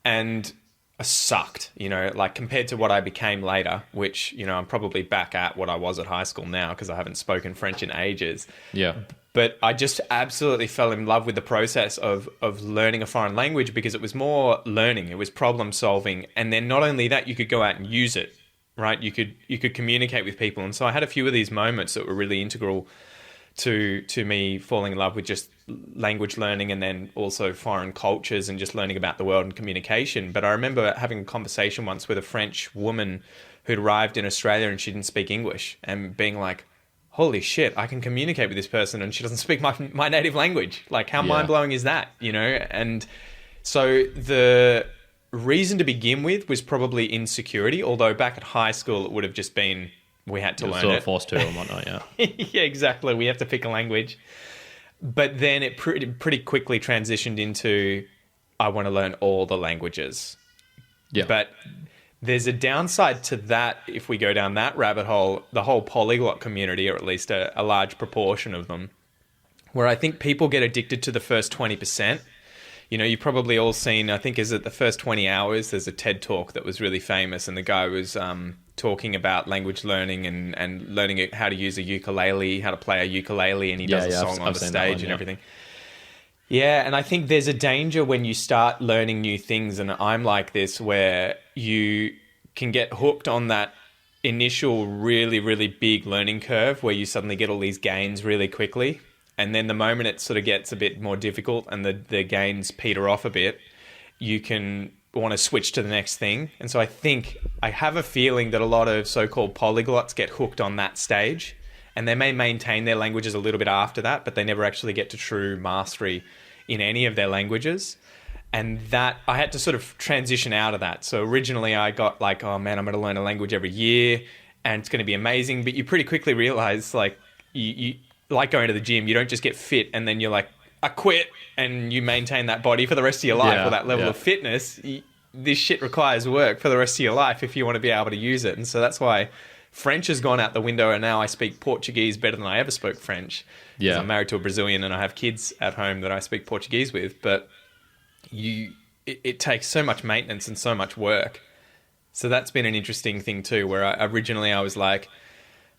and I sucked, like compared to what I became later, which, I'm probably back at what I was at high school now because I haven't spoken French in ages. Yeah. But I just absolutely fell in love with the process of learning a foreign language, because it was more learning. It was problem solving. And then not only that, you could go out and use it, right? You could communicate with people. And so I had a few of these moments that were really integral to me falling in love with just language learning, and then also foreign cultures and just learning about the world and communication. But I remember having a conversation once with a French woman who'd arrived in Australia and she didn't speak English, and being like, holy shit, I can communicate with this person and she doesn't speak my native language. Like, how mind-blowing is that, And so the reason to begin with was probably insecurity, although back at high school it would have just been we had to learn sort it. of forced to and whatnot, yeah. Yeah, exactly. We have to pick a language. But then it pretty quickly transitioned into, I want to learn all the languages. Yeah. But there's a downside to that if we go down that rabbit hole, the whole polyglot community, or at least a large proportion of them, where I think people get addicted to the first 20%. You've probably all seen, I think, is it the first 20 hours, there's a TED Talk that was really famous, and the guy was talking about language learning and learning how to use a ukulele, how to play a ukulele, and he does a song on the stage and everything. Yeah, and I think there's a danger when you start learning new things, and I'm like this, where you can get hooked on that initial really, really big learning curve where you suddenly get all these gains really quickly. And then the moment it sort of gets a bit more difficult and the gains peter off a bit, you can want to switch to the next thing. And so I have a feeling that a lot of so-called polyglots get hooked on that stage, and they may maintain their languages a little bit after that, but they never actually get to true mastery in any of their languages. And that I had to sort of transition out of that. So originally I got like, oh man, I'm going to learn a language every year and it's going to be amazing. But you pretty quickly realize, like, you like going to the gym, you don't just get fit and then you're like, I quit, and you maintain that body for the rest of your life, or that level of fitness. This shit requires work for the rest of your life if you want to be able to use it. And so that's why French has gone out the window, and now I speak Portuguese better than I ever spoke French. Yeah. I'm married to a Brazilian and I have kids at home that I speak Portuguese with, but it takes so much maintenance and so much work. So that's been an interesting thing too, where originally I was like,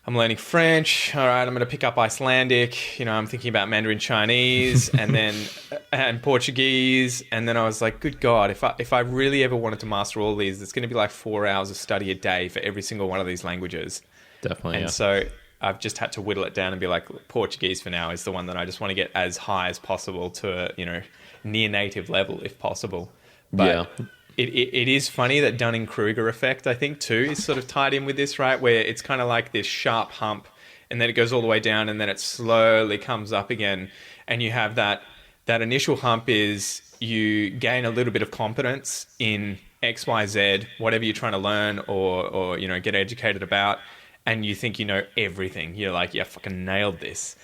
I'm learning French. All right, I'm going to pick up Icelandic. I'm thinking about Mandarin Chinese and Portuguese. And then I was like, good God, if I really ever wanted to master all these, it's going to be like 4 hours of study a day for every single one of these languages. Definitely. And so I've just had to whittle it down and be like, Portuguese for now is the one that I just want to get as high as possible to a, near native level if possible. But it is funny that Dunning-Kruger effect, I think, too, is sort of tied in with this, right? Where it's kind of like this sharp hump, and then it goes all the way down, and then it slowly comes up again. And you have that initial hump is you gain a little bit of competence in X, Y, Z, whatever you're trying to learn or get educated about, and you think you know everything. You're like, yeah, I fucking nailed this.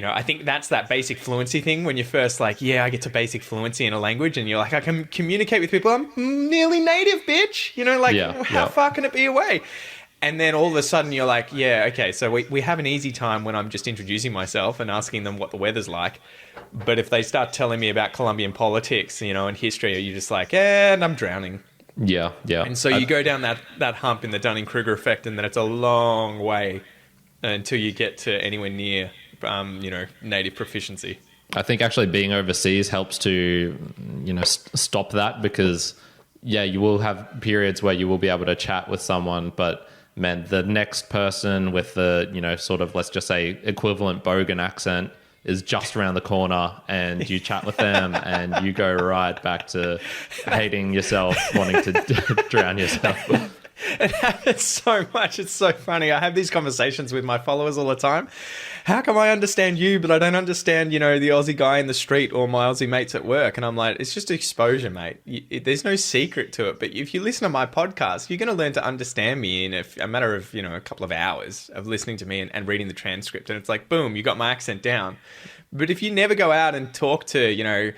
I think that's that basic fluency thing when you're first like, yeah, I get to basic fluency in a language, and you're like, I can communicate with people. I'm nearly native, bitch. How far can it be away? And then all of a sudden you're like, yeah, okay, so we have an easy time when I'm just introducing myself and asking them what the weather's like. But if they start telling me about Colombian politics, and history, you're just like, and I'm drowning. Yeah, yeah. And so you go down that hump in the Dunning-Kruger effect, and then it's a long way until you get to anywhere near native proficiency. I think actually being overseas helps to, stop that, because, yeah, you will have periods where you will be able to chat with someone, but, man, the next person with the, sort of, let's just say, equivalent Bogan accent is just around the corner, and you chat with them and you go right back to hating yourself, wanting to drown yourself. It happens so much. It's so funny. I have these conversations with my followers all the time. How come I understand you, but I don't understand, the Aussie guy in the street or my Aussie mates at work? And I'm like, it's just exposure, mate. There's no secret to it. But if you listen to my podcast, you're going to learn to understand me in a matter of, a couple of hours of listening to me and reading the transcript. And it's like, boom, you got my accent down. But if you never go out and talk to,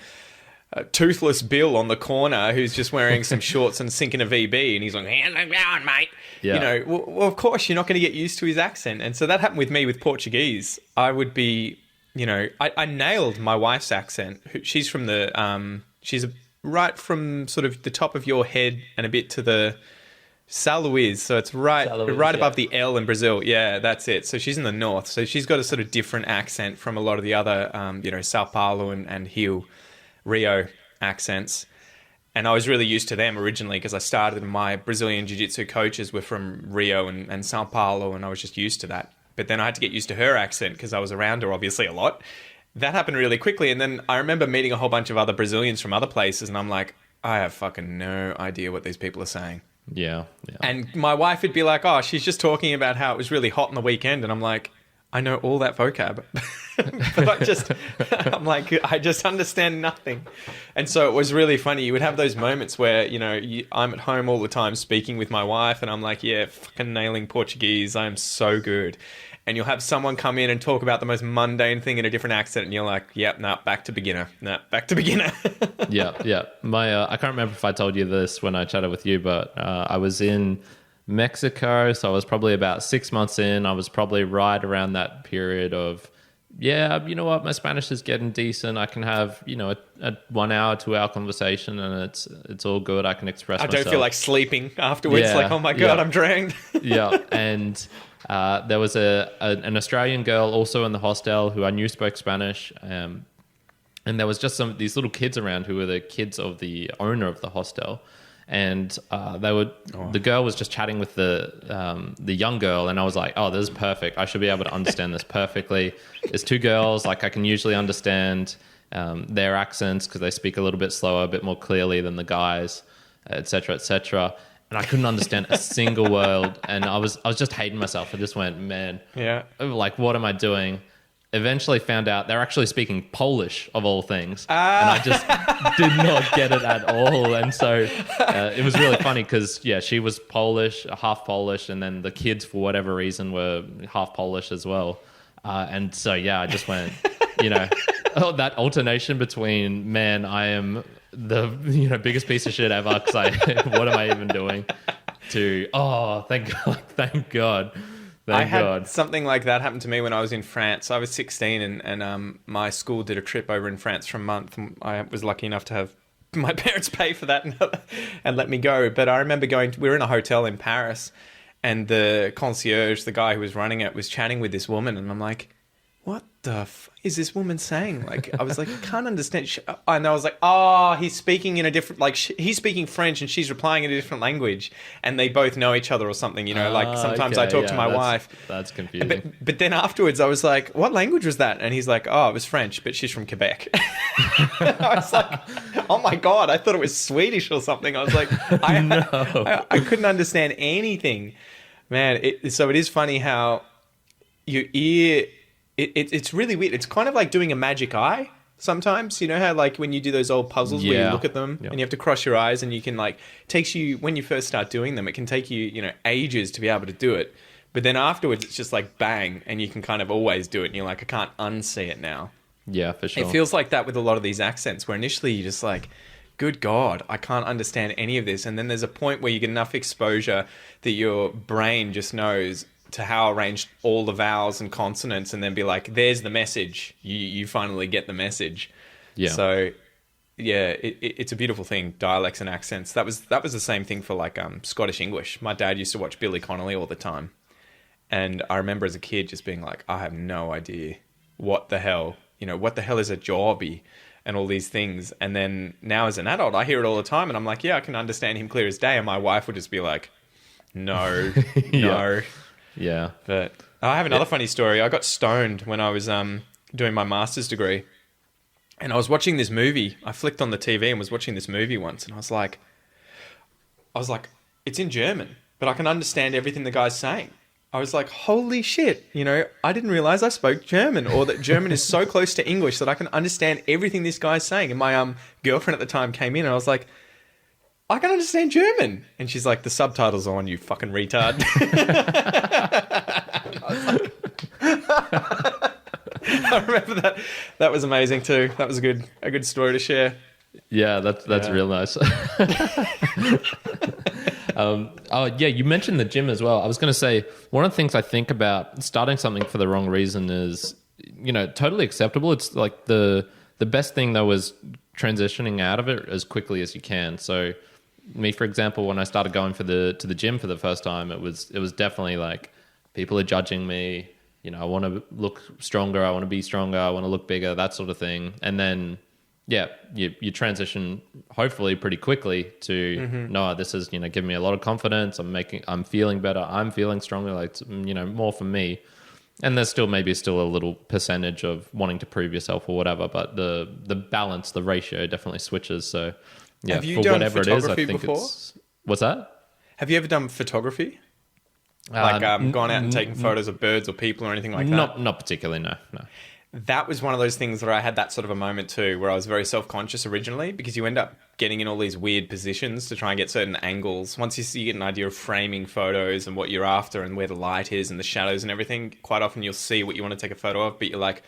Toothless Bill on the corner who's just wearing some shorts and sinking a VB, and he's like, how's it going, mate? Yeah. Well, of course you're not going to get used to his accent. And so that happened with me with Portuguese. I would be, I nailed my wife's accent. She's from she's right from sort of the top of your head and a bit to the São Luís. So it's right above the L in Brazil. Yeah, that's it. So she's in the north. So she's got a sort of different accent from a lot of the other, Sao Paulo and Rio accents. And I was really used to them originally because I started, my Brazilian Jiu-Jitsu coaches were from Rio and Sao Paulo, and I was just used to that. But then I had to get used to her accent because I was around her obviously a lot. That happened really quickly. And then I remember meeting a whole bunch of other Brazilians from other places, and I'm like, I have fucking no idea what these people are saying. Yeah. And my wife would be like, oh, she's just talking about how it was really hot on the weekend. And I'm like, I know all that vocab, but I'm like, I just understand nothing. And so it was really funny. You would have those moments where, I'm at home all the time speaking with my wife, and I'm like, yeah, fucking nailing Portuguese. I'm so good. And you'll have someone come in and talk about the most mundane thing in a different accent, and you're like, yep, back to beginner. Back to beginner. Yeah. I can't remember if I told you this when I chatted with you, but I was in Mexico, so I was probably about 6 months in. I was probably right around that period of, yeah, you know what, my Spanish is getting decent. I can have, a 1 hour, 2 hour conversation, and it's all good. I can express myself. I don't feel like sleeping afterwards. Yeah, like, oh my God, I'm drained. Yeah. And there was an Australian girl also in the hostel who I knew spoke Spanish. And there was just these little kids around who were the kids of the owner of the hostel. And the girl was just chatting with the young girl, and I was like, oh, this is perfect. I should be able to understand this perfectly. There's two girls, like I can usually understand their accents because they speak a little bit slower, a bit more clearly than the guys, et cetera, et cetera. And I couldn't understand a single word, and I was just hating myself. I just went, man, yeah, like, what am I doing? Eventually found out they're actually speaking Polish, of all things. And I just did not get it at all. And so it was really funny because, yeah, she was Polish, half Polish, and then the kids, for whatever reason, were half Polish as well. And so, yeah, I just went, that alternation between, man, I am the biggest piece of shit ever because what am I even doing? To, oh, thank God. I had something like that happen to me when I was in France. I was 16 and my school did a trip over in France for a month. And I was lucky enough to have my parents pay for that and let me go. But I remember we were in a hotel in Paris, and the concierge, the guy who was running it, was chatting with this woman. And I'm like, what the is this woman saying? Like, I was like, I can't understand. And I was like, oh, he's speaking in a different, like, he's speaking French and she's replying in a different language, and they both know each other or something, you know, like sometimes I talk to my wife. That's confusing. But then afterwards I was like, what language was that? And he's like, oh, it was French, but she's from Quebec. I was like, oh my God, I thought it was Swedish or something. I was like, I couldn't understand anything. Man, so it is funny how your ear... It's really weird. It's kind of like doing a magic eye sometimes. You know how like when you do those old puzzles where you look at them and you have to cross your eyes, and you can like, takes you, when you first start doing them, it can take you, you know, ages to be able to do it. But then afterwards it's just like bang, and you can kind of always do it. And you're like, I can't unsee it now. Yeah, for sure. It feels like that with a lot of these accents, where initially you're just like, good God, I can't understand any of this. And then there's a point where you get enough exposure that your brain just knows to how arrange all the vowels and consonants, and then be like, there's the message. You finally get the message. Yeah. So yeah, it's a beautiful thing, dialects and accents. That was the same thing for like Scottish English. My dad used to watch Billy Connolly all the time. And I remember as a kid just being like, I have no idea what the hell is a jobby and all these things. And then now as an adult, I hear it all the time, and I'm like, yeah, I can understand him clear as day. And my wife would just be like, no, no. Yeah. But I have another funny story. I got stoned when I was doing my master's degree, and I was watching this movie. I flicked on the TV and was watching this movie once, and I was like, it's in German, but I can understand everything the guy's saying. I was like, holy shit, you know, I didn't realize I spoke German, or that German is so close to English that I can understand everything this guy's saying. And my girlfriend at the time came in, and I was like, I can understand German. And she's like, the subtitles are on, you fucking retard. I remember that. That was amazing too. That was a good story to share. Yeah, that's real nice. You mentioned the gym as well. I was going to say, one of the things I think about starting something for the wrong reason is, you know, totally acceptable. It's like the best thing though is transitioning out of it as quickly as you can. So me, for example, when I started going to the gym for the first time, it was definitely like, people are judging me. You know, I want to look stronger. I want to be stronger. I want to look bigger, that sort of thing. And then, yeah, you transition hopefully pretty quickly to, no, this is, you know, giving me a lot of confidence. I'm feeling better. I'm feeling stronger. Like, you know, more for me. And there's still a little percentage of wanting to prove yourself or whatever, but the balance, the ratio definitely switches. So yeah, have you for done whatever it is, I think before? What's that? Have you ever done photography? Like gone out and taken photos of birds or people or anything like that? Not particularly, no. That was one of those things where I had that sort of a moment too, where I was very self-conscious originally, because you end up getting in all these weird positions to try and get certain angles. Once you get an idea of framing photos and what you're after and where the light is and the shadows and everything, quite often you'll see what you want to take a photo of, but you're like,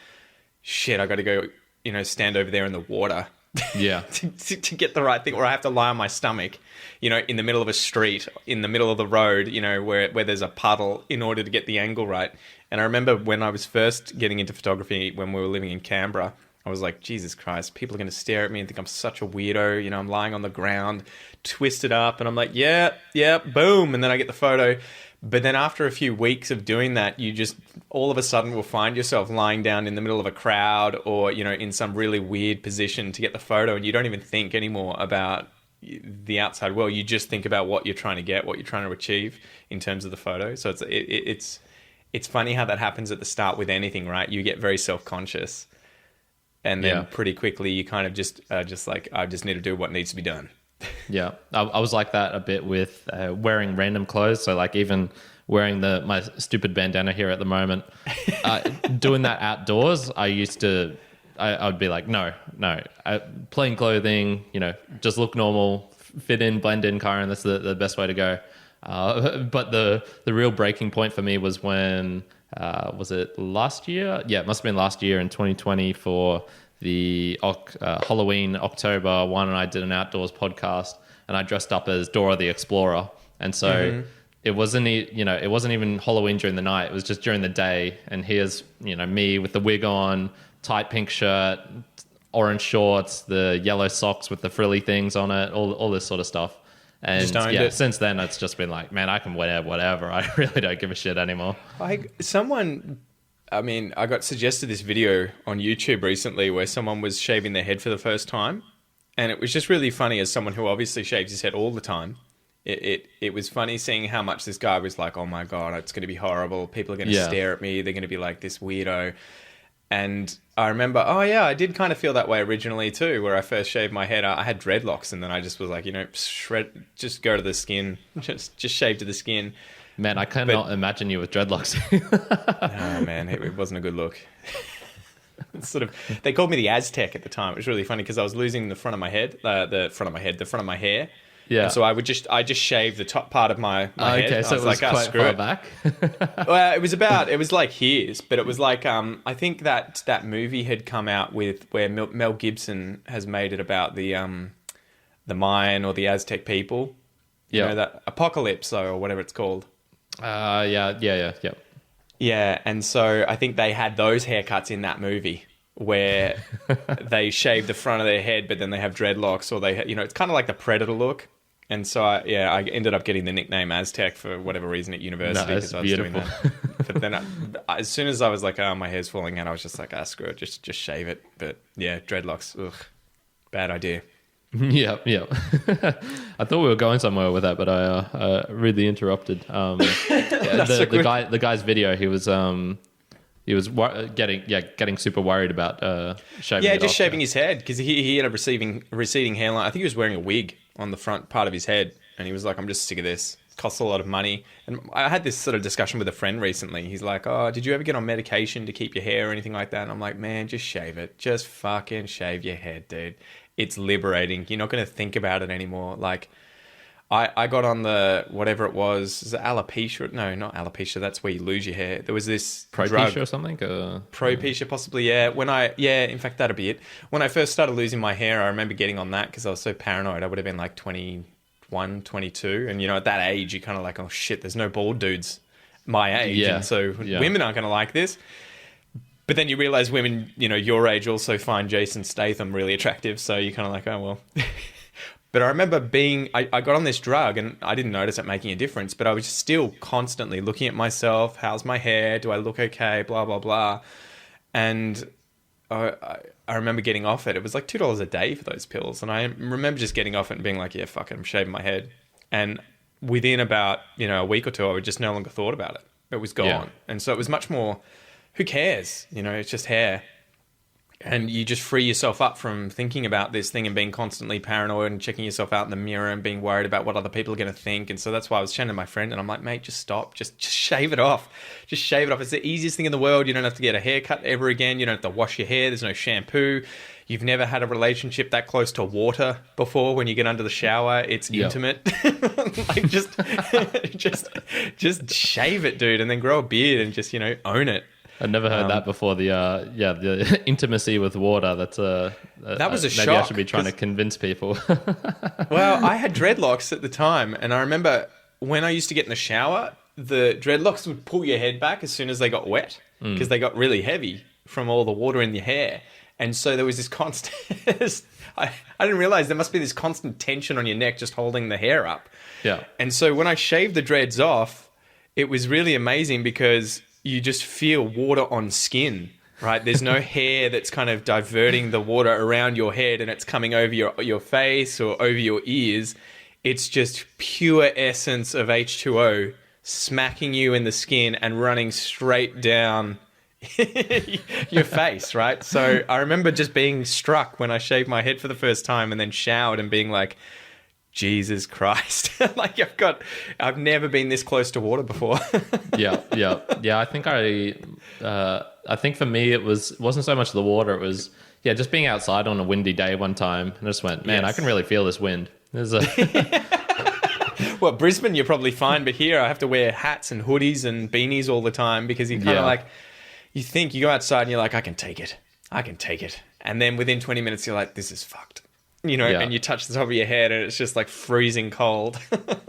shit, I got to go, you know, stand over there in the water. Yeah. to get the right thing, or I have to lie on my stomach, you know, in the middle of a street, in the middle of the road, you know, where there's a puddle, in order to get the angle right. And I remember when I was first getting into photography, when we were living in Canberra, I was like, Jesus Christ, people are going to stare at me and think I'm such a weirdo. You know, I'm lying on the ground, twisted up, and I'm like, yeah, boom. And then I get the photo. But then after a few weeks of doing that, you just all of a sudden will find yourself lying down in the middle of a crowd, or, you know, in some really weird position to get the photo, and you don't even think anymore about the outside world. You just think about what you're trying to get, what you're trying to achieve in terms of the photo. So it's funny how that happens at the start with anything, right? You get very self-conscious, and then pretty quickly you kind of just like, I just need to do what needs to be done. Yeah, I was like that a bit with wearing random clothes. So like even wearing my stupid bandana here at the moment, doing that outdoors, I'd be like, no, plain clothing, you know, just look normal, fit in, blend in, Kyrin. That's the best way to go. But the real breaking point for me was when, was it last year? Yeah, it must have been last year in 2020 for the Halloween October one, and I did an outdoors podcast, and I dressed up as Dora the Explorer. And so it wasn't even Halloween during the night. It was just during the day. And here's, you know, me with the wig on, tight pink shirt, orange shorts, the yellow socks with the frilly things on it, all this sort of stuff. And since then it's just been like, man, I can wear whatever. I really don't give a shit anymore. Someone I mean, I got suggested this video on YouTube recently where someone was shaving their head for the first time. And it was just really funny as someone who obviously shaves his head all the time. It was funny seeing how much this guy was like, oh my God, it's going to be horrible. People are going to stare at me. They're going to be like this weirdo. And I remember, oh yeah, I did kind of feel that way originally too, where I first shaved my head. I had dreadlocks and then I just was like, just go to the skin, just shave to the skin. Man, I cannot imagine you with dreadlocks. Oh man, it wasn't a good look. They called me the Aztec at the time. It was really funny because I was losing the front of my head, the front of my hair. Yeah. And so I just shave the top part of my head. Okay, so it was quite far back. Well, it was like his, but it was like I think that movie had come out with where Mel Gibson has made it about the Mayan or the Aztec people. Yeah. You know, that Apocalypse or whatever it's called. Yeah. Yeah, and so I think they had those haircuts in that movie where they shave the front of their head, but then they have dreadlocks, or they, it's kind of like the Predator look. And so I ended up getting the nickname Aztec for whatever reason at university because I was doing that. But then as soon as I was like, oh, my hair's falling out, I was just like, screw it, just shave it. But yeah, dreadlocks, ugh, bad idea. Yeah. I thought we were going somewhere with that, but I really interrupted. The guy's video, he was getting super worried about shaving. Yeah, just shaving his head because he ended up receiving receding hairline. I think he was wearing a wig on the front part of his head, and he was like, "I'm just sick of this. It costs a lot of money." And I had this sort of discussion with a friend recently. He's like, "Oh, did you ever get on medication to keep your hair or anything like that?" And I'm like, "Man, just shave it. Just fucking shave your head, dude. It's liberating. You're not going to think about it anymore." Like, I got on the, whatever it was, is it alopecia? No, not alopecia. That's where you lose your hair. There was this Propecia or something? Propecia, possibly, yeah. In fact, that'd be it. When I first started losing my hair, I remember getting on that because I was so paranoid. I would have been like 21, 22. And, at that age, you're kind of like, oh, shit, there's no bald dudes my age. Yeah. And so women aren't going to like this. But then you realize women, your age also find Jason Statham really attractive. So you're kind of like, oh, well. But I remember I got on this drug and I didn't notice it making a difference, but I was still constantly looking at myself. How's my hair? Do I look okay? Blah, blah, blah. And I remember getting off it. It was like $2 a day for those pills. And I remember just getting off it and being like, yeah, fuck it, I'm shaving my head. And within about, a week or two, I just no longer thought about it. It was gone. Yeah. And so it was much more, who cares? It's just hair. And you just free yourself up from thinking about this thing and being constantly paranoid and checking yourself out in the mirror and being worried about what other people are going to think. And so that's why I was chatting to my friend and I'm like, mate, just stop. Just shave it off. Just shave it off. It's the easiest thing in the world. You don't have to get a haircut ever again. You don't have to wash your hair. There's no shampoo. You've never had a relationship that close to water before. When you get under the shower, it's intimate. Like just shave it, dude, and then grow a beard and just, own it. I'd never heard that before. The intimacy with water. That was a shock. Maybe I should be trying to convince people. Well, I had dreadlocks at the time, and I remember when I used to get in the shower, the dreadlocks would pull your head back as soon as they got wet because they got really heavy from all the water in your hair, and so there was this constant. I didn't realize there must be this constant tension on your neck just holding the hair up. Yeah, and so when I shaved the dreads off, it was really amazing because you just feel water on skin, right? There's no hair that's kind of diverting the water around your head and it's coming over your face or over your ears. It's just pure essence of H2O smacking you in the skin and running straight down your face, right? So I remember just being struck when I shaved my head for the first time and then showered and being like, Jesus Christ. Like I've never been this close to water before. Yeah. I think for me, it wasn't so much the water. It was, just being outside on a windy day one time. And I just went, man, I can really feel this wind. Well, Brisbane, you're probably fine. But here I have to wear hats and hoodies and beanies all the time because you kind of like, you think you go outside and you're like, I can take it. And then within 20 minutes, you're like, this is fucked. And you touch the top of your head and it's just like freezing cold.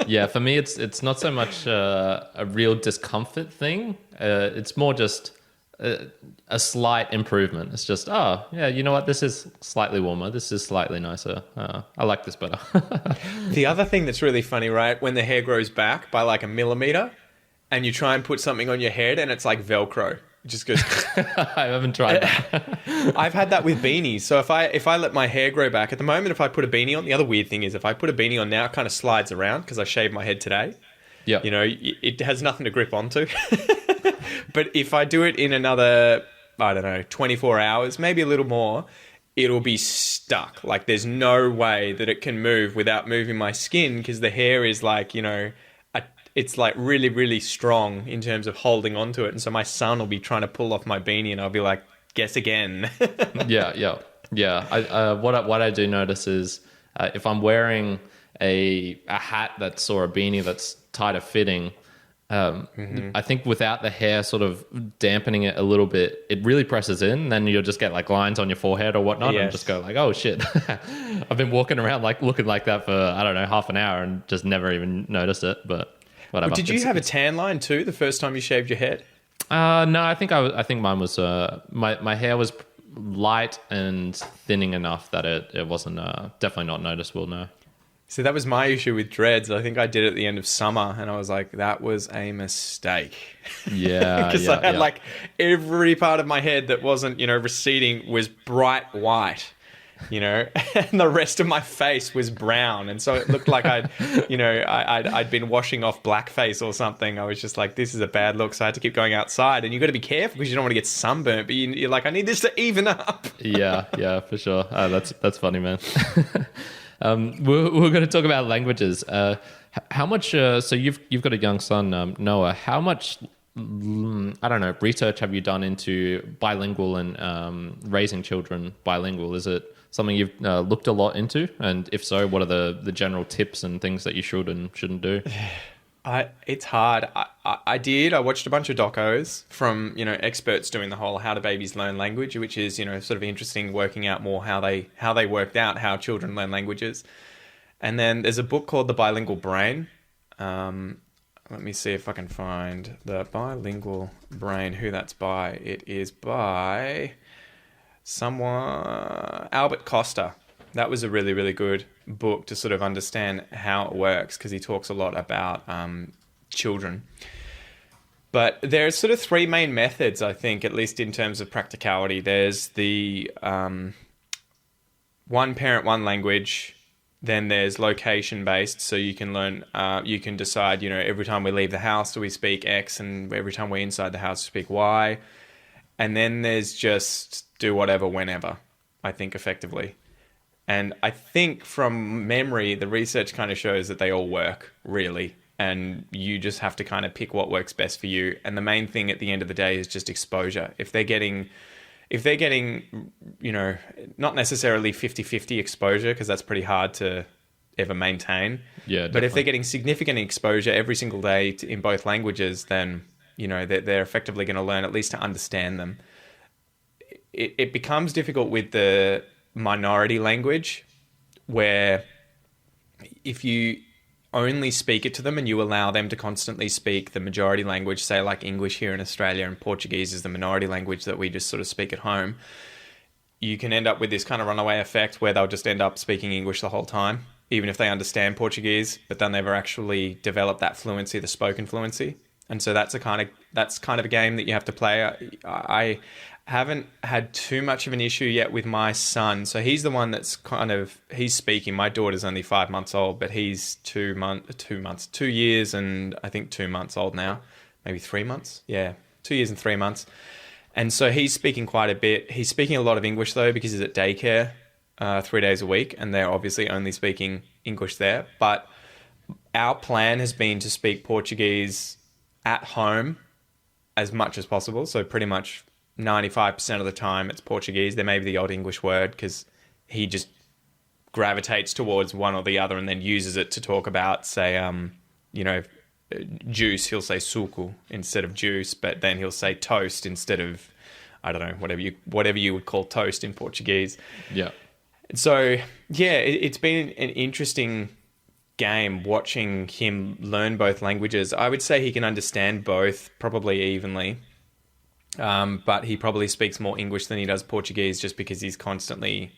Yeah, for me, it's not so much a real discomfort thing. It's more just a slight improvement. It's just, you know what? This is slightly warmer. This is slightly nicer. I like this better. The other thing that's really funny, right? When the hair grows back by like a millimeter and you try and put something on your head and it's like Velcro. just goes. I haven't tried that. I've had that with beanies. So if I let my hair grow back, at the moment, if I put a beanie on, the other weird thing is if I put a beanie on now, it kind of slides around because I shaved my head today. Yeah. You know, it has nothing to grip onto. But if I do it in another, I don't know, 24 hours, maybe a little more, it'll be stuck. Like there's no way that it can move without moving my skin because the hair is like, you know, it's like really, really strong in terms of holding onto it. And so my son will be trying to pull off my beanie and I'll be like, guess again. Yeah. What I do notice is if I'm wearing a hat or a beanie that's tighter fitting, I think without the hair sort of dampening it a little bit, it really presses in. Then you'll just get like lines on your forehead or whatnot, and just go like, "Oh shit!" I've been walking around like looking like that for I don't know half an hour and just never even noticed it. But whatever. Well, did you have a tan line too the first time you shaved your head? No, I think mine was my hair was light and thinning enough that it wasn't definitely not noticeable. No. So that was my issue with dreads. I think I did it at the end of summer and I was like, that was a mistake. Yeah. Because I had like every part of my head that wasn't, you know, receding was bright white, you know, and the rest of my face was brown. And so it looked like I'd been washing off blackface or something. I was just like, this is a bad look. So I had to keep going outside and you got to be careful because you don't want to get sunburnt, but you're like, I need this to even up. Yeah, for sure. That's funny, man. We're going to talk about languages. How much? So you've got a young son, Noah. How much? I don't know. Research have you done into bilingual and raising children bilingual? Is it something you've looked a lot into? And if so, what are the general tips and things that you should and shouldn't do? It's hard. I watched a bunch of docos from, you know, experts doing the whole how do babies learn language, which is, you know, sort of interesting, working out more how they worked out how children learn languages. And then there's a book called The Bilingual Brain. Let me see if I can find The Bilingual Brain, who that's by. It is by someone, Albert Costa. That was a really, really good book to sort of understand how it works because he talks a lot about children. But there's sort of three main methods, I think, at least in terms of practicality. There's the one parent, one language. Then there's location-based, so you can learn, you can decide, you know, every time we leave the house, do we speak X, and every time we're inside the house, speak Y. And then there's just do whatever, whenever, I think, effectively. And I think from memory, the research kind of shows that they all work, really. And you just have to kind of pick what works best for you. And the main thing at the end of the day is just exposure. If they're getting, you know, not necessarily 50-50 exposure, because that's pretty hard to ever maintain. Yeah, definitely. But if they're getting significant exposure every single day in both languages, then, you know, they're effectively going to learn at least to understand them. It becomes difficult with the minority language, where if you only speak it to them and you allow them to constantly speak the majority language, say like English here in Australia and Portuguese is the minority language that we just sort of speak at home, you can end up with this kind of runaway effect where they'll just end up speaking English the whole time, even if they understand Portuguese, but they'll never actually develop that fluency, the spoken fluency. And so that's kind of a game that you have to play. I haven't had too much of an issue yet with my son. So he's the one that's he's speaking. My daughter's only 5 months old, but he's 2 years and I think 2 months old now, maybe 3 months. Yeah, 2 years and 3 months. And so he's speaking quite a bit. He's speaking a lot of English though, because he's at daycare 3 days a week and they're obviously only speaking English there. But our plan has been to speak Portuguese at home as much as possible. So pretty much 95% of the time it's Portuguese. There may be the odd English word because he just gravitates towards one or the other and then uses it to talk about, say, you know, juice. He'll say suco instead of juice, but then he'll say toast instead of, I don't know, whatever you would call toast in Portuguese. Yeah. So, yeah, it's been an interesting game watching him learn both languages. I would say he can understand both probably evenly. But he probably speaks more English than he does Portuguese just because he's constantly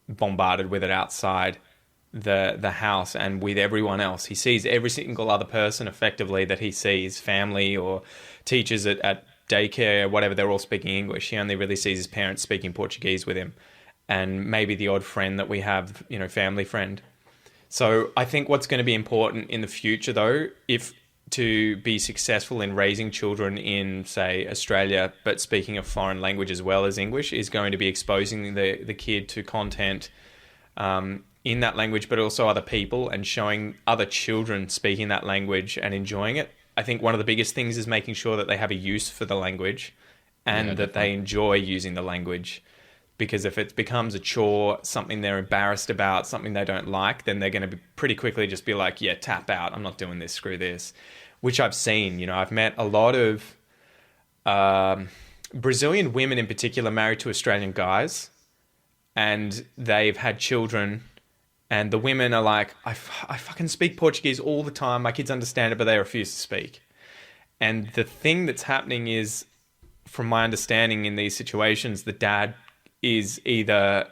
bombarded with it outside the house and with everyone else. He sees every single other person effectively that he sees, family or teachers at daycare, whatever, they're all speaking English. He only really sees his parents speaking Portuguese with him, and maybe the odd friend that we have, family friend. So I think what's going to be important in the future, though, if to be successful in raising children in, say, Australia, but speaking a foreign language as well as English, is going to be exposing the kid to content in that language, but also other people, and showing other children speaking that language and enjoying it. I think one of the biggest things is making sure that they have a use for the language and that they enjoy using the language. Because if it becomes a chore, something they're embarrassed about, something they don't like, then they're going to be pretty quickly just be like, yeah, tap out. I'm not doing this. Screw this. Which I've seen. I've met a lot of Brazilian women in particular married to Australian guys, and they've had children, and the women are like, I fucking speak Portuguese all the time. My kids understand it, but they refuse to speak. And the thing that's happening is, from my understanding in these situations, the dad is either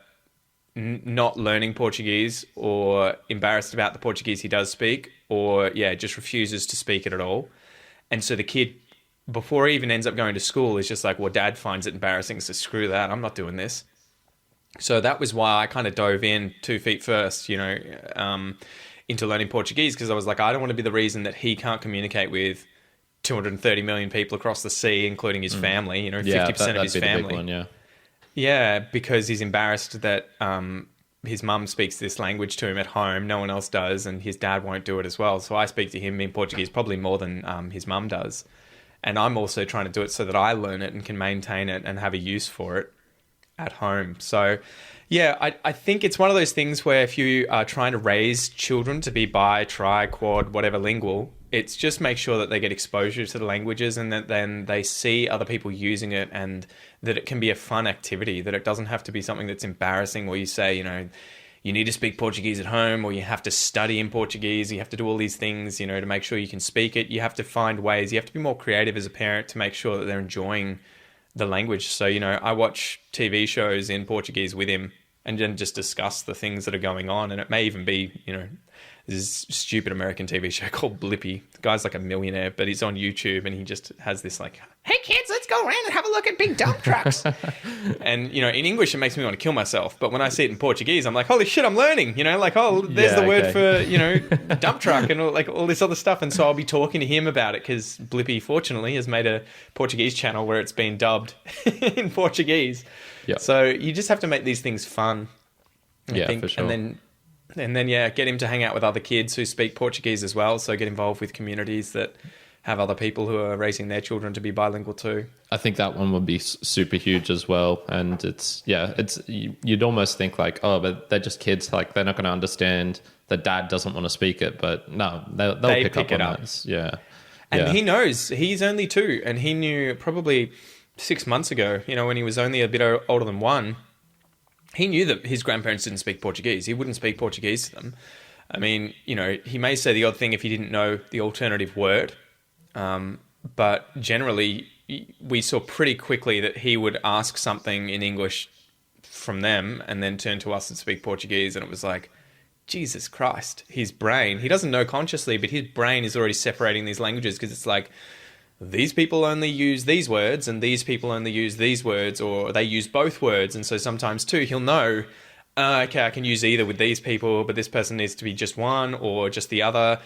not learning Portuguese or embarrassed about the Portuguese he does speak, or just refuses to speak it at all. And so the kid, before he even ends up going to school, is just like, well, dad finds it embarrassing, so screw that, I'm not doing this. So that was why I kind of dove in 2 feet first, into learning Portuguese, because I was like, I don't want to be the reason that he can't communicate with 230 million people across the sea, including his family, 50% of his family. Big one, Yeah, because he's embarrassed that his mum speaks this language to him at home. No one else does, and his dad won't do it as well. So I speak to him in Portuguese probably more than his mum does. And I'm also trying to do it so that I learn it and can maintain it and have a use for it at home. So, I think it's one of those things where if you are trying to raise children to be bi, tri, quad, whatever lingual, it's just make sure that they get exposure to the languages, and that then they see other people using it, and that it can be a fun activity, that it doesn't have to be something that's embarrassing where you say, you need to speak Portuguese at home, or you have to study in Portuguese, you have to do all these things, to make sure you can speak it. You have to find ways, you have to be more creative as a parent to make sure that they're enjoying the language. So, I watch TV shows in Portuguese with him and then just discuss the things that are going on. And it may even be, this stupid American TV show called Blippi. The guy's like a millionaire, but he's on YouTube, and he just has this like, hey kids, let's go around and have a look at big dump trucks. And, in English, it makes me want to kill myself. But when I see it in Portuguese, I'm like, holy shit, I'm learning, there's the word for, dump truck and all this other stuff. And so I'll be talking to him about it, because Blippi, fortunately, has made a Portuguese channel where it's been dubbed in Portuguese. Yep. So you just have to make these things fun. I think. For sure. And then, get him to hang out with other kids who speak Portuguese as well. So get involved with communities that have other people who are raising their children to be bilingual too. I think that one would be super huge as well. And you'd almost think like, oh, but they're just kids. Like, they're not going to understand that dad doesn't want to speak it. But no, they'll pick up on that. Yeah. And he knows. He's only 2. And he knew probably 6 months ago, when he was only a bit older than 1, he knew that his grandparents didn't speak Portuguese. He wouldn't speak Portuguese to them. I mean, he may say the odd thing if he didn't know the alternative word. But generally, we saw pretty quickly that he would ask something in English from them and then turn to us and speak Portuguese. And it was like, Jesus Christ, his brain, he doesn't know consciously, but his brain is already separating these languages, because it's like, these people only use these words and these people only use these words, or they use both words. And so sometimes too, he'll know, okay, I can use either with these people, but this person needs to be just one or just the other.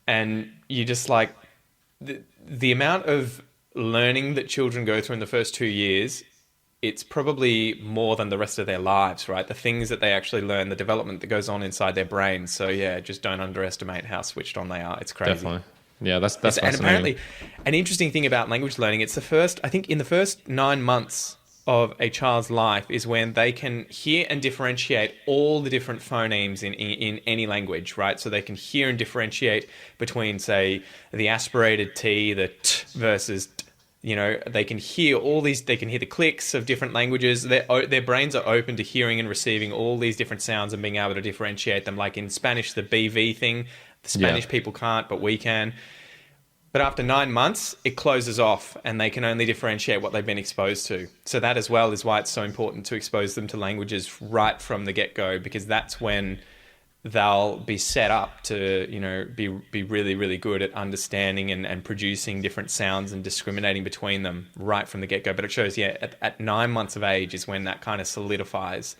And you just like, the amount of learning that children go through in the first 2 years, it's probably more than the rest of their lives, right? The things that they actually learn, the development that goes on inside their brains. So just don't underestimate how switched on they are. It's crazy. Definitely. Yeah, that's fascinating. And apparently, an interesting thing about language learning, it's I think in the first 9 months of a child's life is when they can hear and differentiate all the different phonemes in any language, right? So they can hear and differentiate between, say, the aspirated T, the T versus T. They can hear all these, they can hear the clicks of different languages. Their brains are open to hearing and receiving all these different sounds and being able to differentiate them. Like in Spanish, the BV thing, the Spanish people can't, but we can. But after 9 months, it closes off and they can only differentiate what they've been exposed to. So that as well is why it's so important to expose them to languages right from the get-go, because that's when they'll be set up to, be really, really good at understanding and producing different sounds and discriminating between them right from the get-go. But it shows, at 9 months of age is when that kind of solidifies.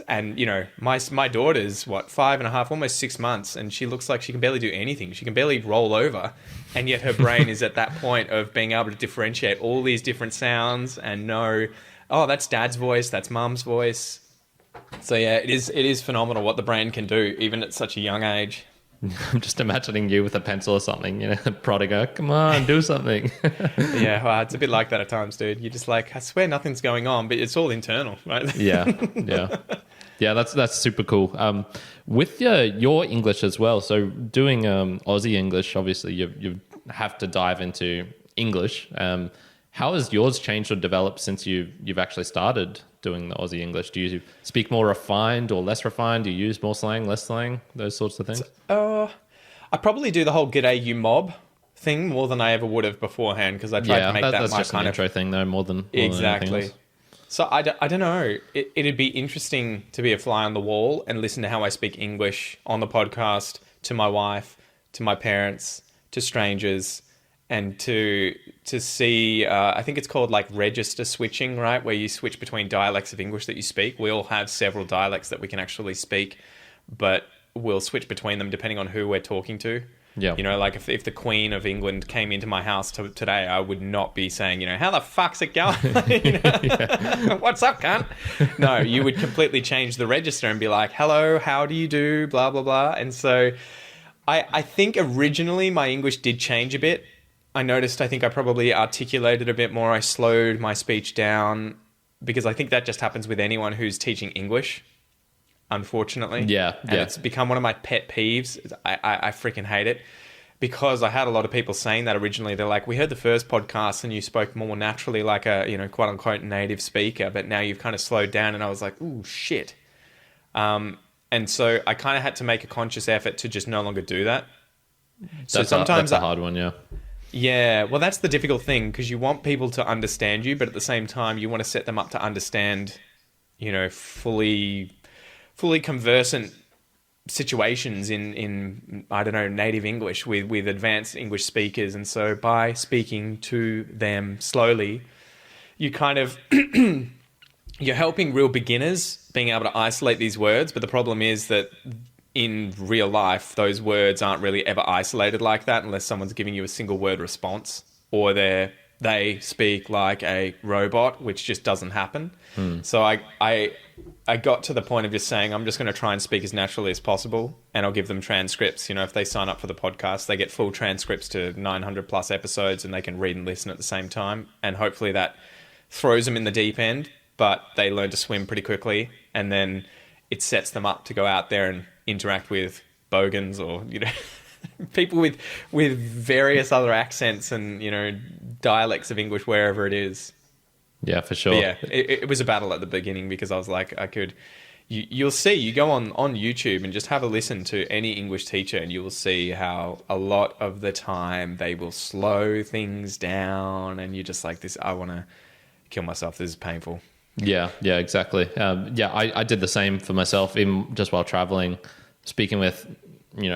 And, my daughter's, 5.5, almost 6 months, and she looks like she can barely do anything. She can barely roll over, and yet her brain is at that point of being able to differentiate all these different sounds and know, oh, that's dad's voice, that's mum's voice. So it is phenomenal what the brain can do, even at such a young age. I'm just imagining you with a pencil or something, prodding her, come on, do something. Yeah, well, it's a bit like that at times, dude. You're just like, I swear nothing's going on, but it's all internal, right? Yeah. That's super cool. With your English as well. So doing Aussie English, obviously you have to dive into English. How has yours changed or developed since you've actually started doing the Aussie English? Do you speak more refined or less refined? Do you use more slang, less slang, those sorts of things? I probably do the whole "G'day, you mob" thing more than I ever would have beforehand, because I tried to make that's my just kind an of intro thing, though, more than exactly. anything else. So I don't know. It'd be interesting to be a fly on the wall and listen to how I speak English on the podcast to my wife, to my parents, to strangers, and to see, I think it's called like register switching, right? Where you switch between dialects of English that you speak. We all have several dialects that we can actually speak, but we'll switch between them depending on who we're talking to. Yeah. Like if the Queen of England came into my house today, I would not be saying, how the fuck's it going? What's up, cunt? No, you would completely change the register and be like, hello, how do you do? Blah, blah, blah. And so I think originally my English did change a bit. I noticed, I think I probably articulated a bit more. I slowed my speech down, because I think that just happens with anyone who's teaching English, unfortunately. Yeah. And it's become one of my pet peeves. I freaking hate it, because I had a lot of people saying that originally. They're like, we heard the first podcast and you spoke more naturally like a, quote unquote native speaker, but now you've kind of slowed down. And I was like, ooh, shit. And so I kind of had to make a conscious effort to just no longer do that. So sometimes that's a hard one, yeah. Yeah, well, that's the difficult thing, because you want people to understand you, but at the same time, you want to set them up to understand, fully conversant situations in I don't know, native English with advanced English speakers. And so by speaking to them slowly, you kind of you're helping real beginners being able to isolate these words. But the problem is that in real life, those words aren't really ever isolated like that unless someone's giving you a single word response, or they speak like a robot, which just doesn't happen. So I got to the point of just saying, I'm just going to try and speak as naturally as possible, and I'll give them transcripts. If they sign up for the podcast, they get full transcripts to 900 plus episodes, and they can read and listen at the same time. And hopefully that throws them in the deep end, but they learn to swim pretty quickly, and then it sets them up to go out there and interact with bogans or, people with various other accents and, dialects of English wherever it is. Yeah, for sure. But yeah, it was a battle at the beginning, because I was like, you'll see, you go on YouTube and just have a listen to any English teacher, and you will see how a lot of the time they will slow things down, and you're just like, I want to kill myself. This is painful. Yeah, exactly. I did the same for myself, even just while traveling, speaking with,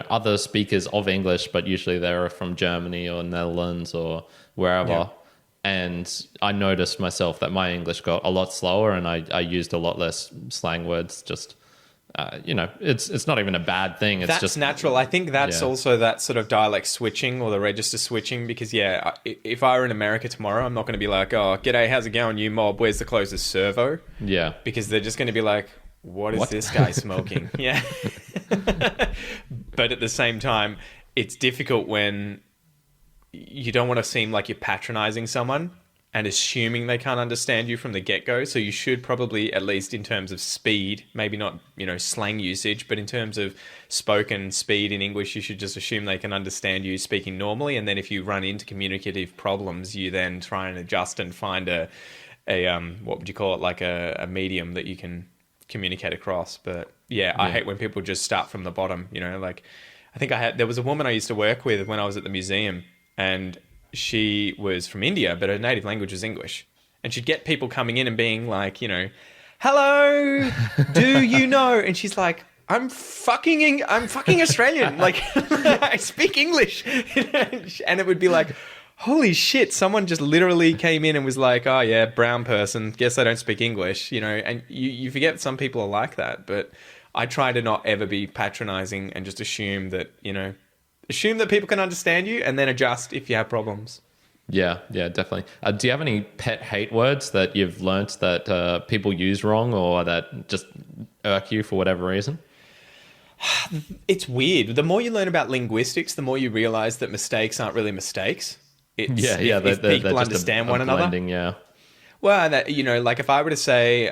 other speakers of English, but usually they're from Germany or Netherlands or wherever. Yeah. And I noticed myself that my English got a lot slower, and I used a lot less slang words. Just, it's not even a bad thing. It's that's just natural. I think that's also that sort of dialect switching or the register switching, because if I were in America tomorrow, I'm not going to be like, oh, g'day, how's it going, you mob? Where's the closest servo? Yeah. Because they're just going to be like, what is this guy smoking? Yeah. But at the same time, it's difficult when you don't want to seem like you're patronizing someone and assuming they can't understand you from the get-go. So you should probably, at least in terms of speed, maybe not, slang usage, but in terms of spoken speed in English, you should just assume they can understand you speaking normally. And then if you run into communicative problems, you then try and adjust and find a what would you call it? Like a medium that you can communicate across. But I hate when people just start from the bottom, like I think there was a woman I used to work with when I was at the museum, and she was from India, but her native language was English. And she'd get people coming in and being like, hello, do you know? And she's like, I'm fucking Australian. Like, I speak English. And it would be like, holy shit, someone just literally came in and was like, oh yeah, brown person, guess I don't speak English, and you forget some people are like that. But I try to not ever be patronizing and just assume that people can understand you and then adjust if you have problems. Yeah, definitely. Do you have any pet hate words that you've learnt that people use wrong or that just irk you for whatever reason? It's weird. The more you learn about linguistics, the more you realize that mistakes aren't really mistakes. If people understand one another. Blending, yeah. Well, like if I were to say,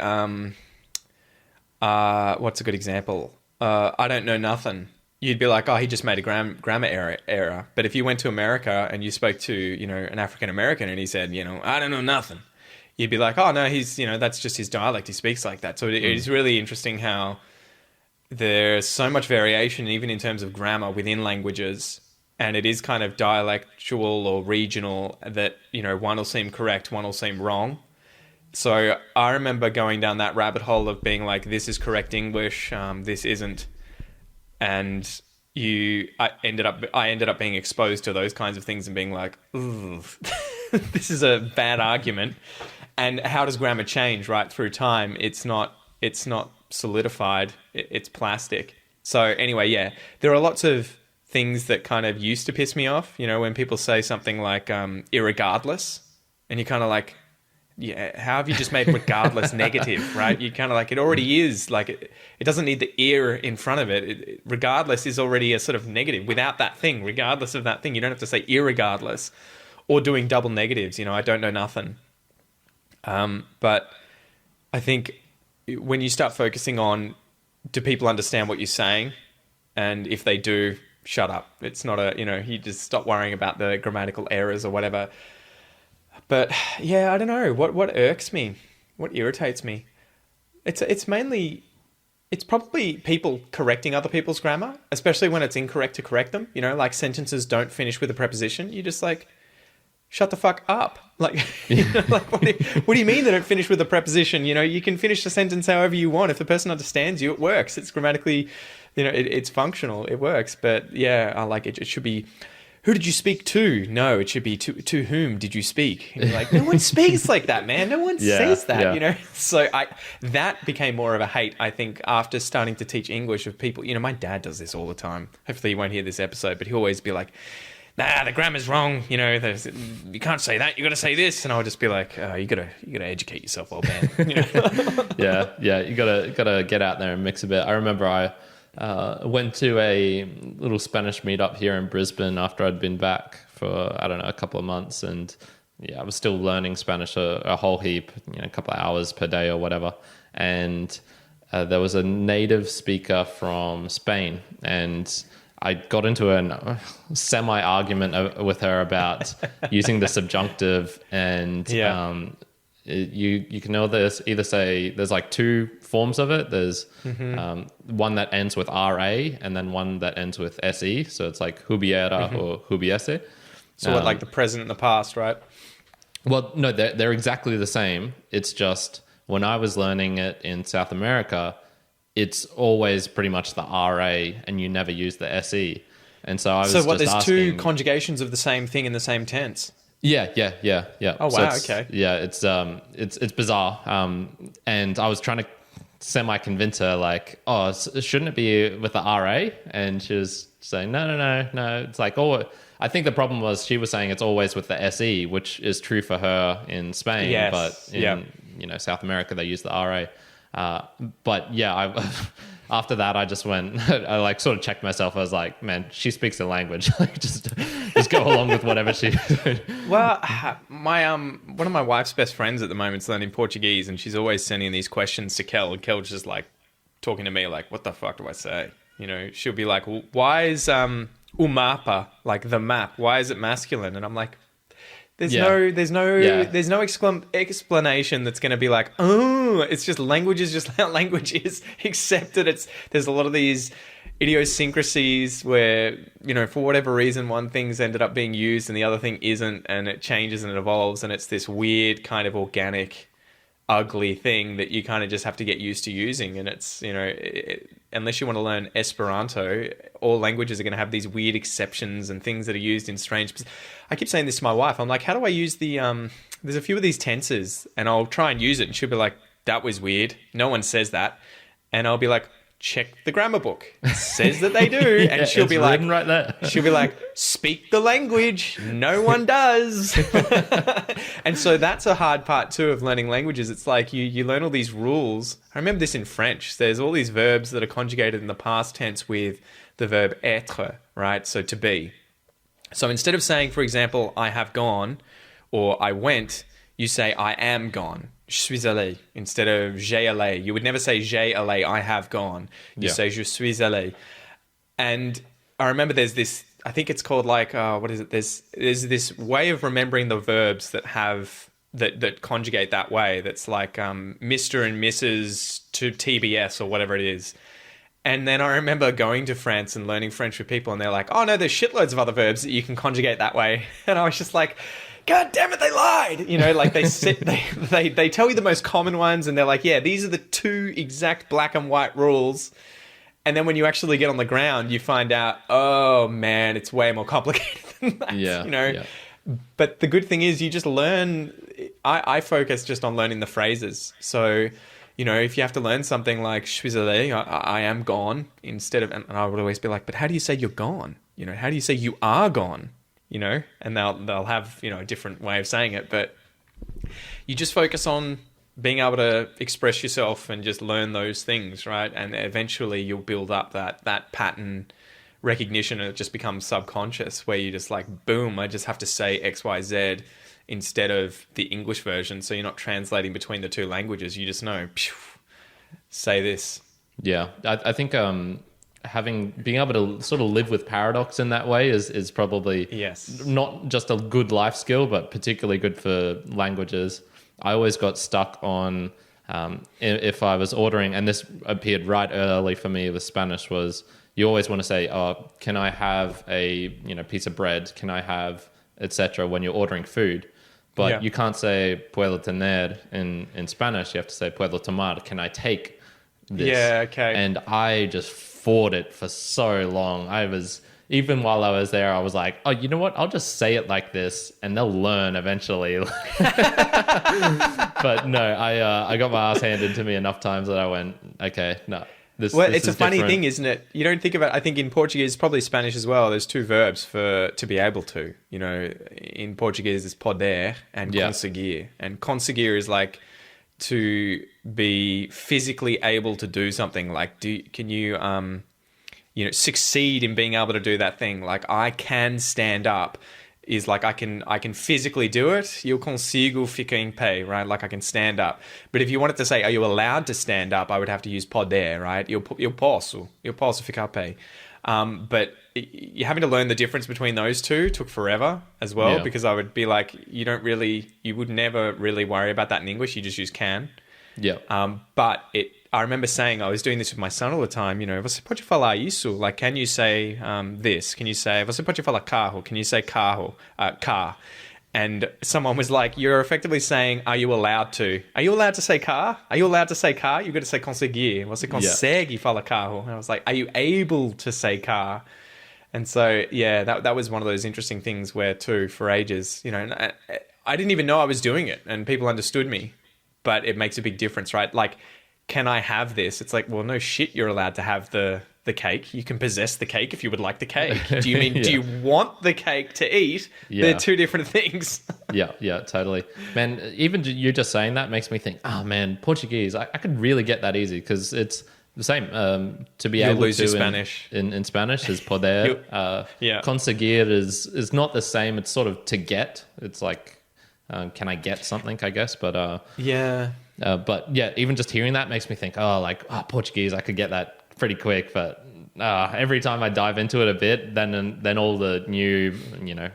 what's a good example? I don't know nothing. You'd be like, oh, he just made a grammar error. But if you went to America and you spoke to, an African American and he said, I don't know nothing, you'd be like, oh no, he's, that's just his dialect. He speaks like that. So it is really interesting how there's so much variation, even in terms of grammar within languages. And it is kind of dialectual or regional that, one will seem correct, one will seem wrong. So I remember going down that rabbit hole of being like, this is correct English, this isn't. And I ended up being exposed to those kinds of things and being like, ooh, this is a bad argument. And how does grammar change right through time? It's not solidified, it's plastic. So anyway, yeah, there are lots of things that kind of used to piss me off, when people say something like irregardless, and you're kind of like, yeah, how have you just made regardless negative, right? You kind of like, it already is, like, it doesn't need the ear in front of it. Regardless is already a sort of negative. Without that thing, regardless of that thing, you don't have to say irregardless or doing double negatives, I don't know nothing. But I think when you start focusing on, do people understand what you're saying? And if they do, shut up. It's not you just stop worrying about the grammatical errors or whatever. But yeah, I don't know what irks me, what irritates me. It's probably people correcting other people's grammar, especially when it's incorrect to correct them. Like sentences don't finish with a preposition. You just like, shut the fuck up. Like, like what do you mean they don't finish with a preposition? You can finish the sentence however you want. If the person understands you, it works. It's grammatically, it's functional. It works. But yeah, I like it. It should be, who did you speak to? No, it should be to whom did you speak? And you're like, no one speaks like that, man. No one says that, So that became more of a hate, I think, after starting to teach English of people. My dad does this all the time. Hopefully he won't hear this episode, but he'll always be like, nah, the grammar's wrong. You can't say that. You got to say this. And I'll just be like, oh, you gotta educate yourself, old man. Yeah. You gotta get out there and mix a bit. I remember I went to a little Spanish meetup here in Brisbane after I'd been back for, I don't know, a couple of months. And yeah, I was still learning Spanish a whole heap, a couple of hours per day or whatever. And there was a native speaker from Spain, and I got into a semi-argument with her about using the subjunctive, and you can either say there's like two forms of it. There's one that ends with RA and then one that ends with SE. So it's like hubiera or hubiese. So what, like the present and the past, right? Well, no, they're exactly the same. It's just when I was learning it in South America, it's always pretty much the RA and you never use the SE. And so I was there's two conjugations of the same thing in the same tense? Yeah. Oh, wow, okay. Yeah, it's bizarre. And I was trying to semi-convince her, like, oh, shouldn't it be with the RA? And she was saying, no. It's like, I think the problem was she was saying it's always with the SE, which is true for her in Spain, yes. But in South America they use the RA. But yeah, after that I just went, I like sort of checked myself. I was like, man, she speaks the language. Like just go along with whatever she. Well, my one of my wife's best friends at the moment is learning Portuguese, and she's always sending these questions to Kel, and Kel's just like talking to me like, what the fuck do I say? She'll be like, well, why is o mapa, like the map, why is it masculine? And I'm like, there's no explanation that's going to be like, oh, it's just language is just how language is, except that there's a lot of these idiosyncrasies where, for whatever reason, one thing's ended up being used and the other thing isn't, and it changes and it evolves, and it's this weird kind of organic ugly thing that you kind of just have to get used to using. And it's, unless you want to learn Esperanto, all languages are going to have these weird exceptions and things that are used in strange... I keep saying this to my wife. I'm like, how do I use the... there's a few of these tenses, and I'll try and use it, and she'll be like, that was weird. No one says that. And I'll be like, check the grammar book. It says that they do. Yeah, and she'll be like, right there. She'll be like, speak the language. No one does. And so that's a hard part too of learning languages. It's like you learn all these rules. I remember this in French. There's all these verbs that are conjugated in the past tense with the verb être, right? So to be. So instead of saying, for example, I have gone or I went, you say I am gone. Je suis allé instead of j'ai allé. You would never say j'ai allé, I have gone. You say je suis allé. And I remember there's this, I think it's called like, what is it? There's this way of remembering the verbs that have, that conjugate that way. That's like Mr. and Mrs. to TBS or whatever it is. And then I remember going to France and learning French with people, and they're like, oh no, there's shitloads of other verbs that you can conjugate that way. And I was just like, God damn it, they lied. Like they tell you the most common ones, and they're like, yeah, these are the two exact black and white rules. And then when you actually get on the ground, you find out, oh man, it's way more complicated than that. Yeah. But the good thing is you just learn. I focus just on learning the phrases. So, if you have to learn something like je suis allé, I am gone, instead of, and I would always be like, but how do you say you're gone? How do you say you are gone? And they'll have, a different way of saying it, but you just focus on being able to express yourself and just learn those things, right? And eventually you'll build up that pattern recognition, and it just becomes subconscious, where you just like, boom, I just have to say X, Y, Z instead of the English version. So you're not translating between the two languages. You just know, say this. Yeah. I think, being able to sort of live with paradox in that way is probably not just a good life skill, but particularly good for languages. I always got stuck on if I was ordering, and this appeared right early for me with Spanish, was you always want to say, oh, can I have a piece of bread? Can I have etc. when you're ordering food? But you can't say puedo tener in Spanish. You have to say puedo tomar. Can I take this? Yeah, okay. And I just fought it for so long. Even while I was there, I was like, oh, you know what? I'll just say it like this and they'll learn eventually. But no, I got my ass handed to me enough times that I went, okay, no. This it's is a funny different. thing, isn't it? You don't think about, I think in Portuguese, probably Spanish as well, there's two verbs to be able to. In Portuguese, it's poder and conseguir. And conseguir is like to be physically able to do something. Like, can you succeed in being able to do that thing? Like, I can stand up is like I can physically do it. Eu consigo ficar em pé, right? Like I can stand up. But if you wanted to say, are you allowed to stand up? I would have to use poder, right? Eu posso ficar pé. But you having to learn the difference between those two took forever as well, because I would be like, you would never really worry about that in English. You just use can. Yeah. But I remember saying, I was doing this with my son all the time, você pode falar isso? Like, can you say this? Can you say, você pode falar carro? Can you say carro? Car. And someone was like, you're effectively saying, are you allowed to? Are you allowed to say car? Are you allowed to say car? You've got to say conseguir. Você consegue falar carro? And I was like, are you able to say car? And so, that was one of those interesting things where, too, for ages, I didn't even know I was doing it and people understood me. But it makes a big difference, right? Like, can I have this? It's like, well, no shit, you're allowed to have the cake. You can possess the cake if you would like the cake. Do you mean, do you want the cake to eat? Yeah. They're two different things. Yeah, totally. Man, even you just saying that makes me think, oh man, Portuguese, I could really get that easy because it's the same. To be able lose to your Spanish. In Spanish is poder. Conseguir is not the same. It's sort of to get. It's like, can I get something, I guess? But even just hearing that makes me think, Portuguese, I could get that pretty quick. But every time I dive into it a bit, then all the new,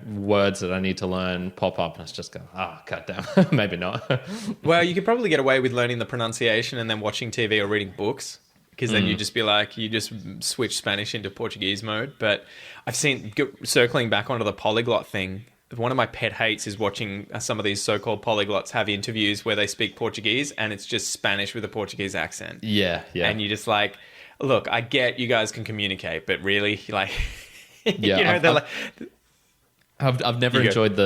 words that I need to learn pop up, and it's just go, goddamn, maybe not. Well, you could probably get away with learning the pronunciation and then watching TV or reading books, because then you just be like, you just switch Spanish into Portuguese mode. But I've seen, circling back onto the polyglot thing, one of my pet hates is watching some of these so-called polyglots have interviews where they speak Portuguese and it's just Spanish with a Portuguese accent. Yeah. And you're just like, look, I get you guys can communicate, but really, like, yeah, I've never enjoyed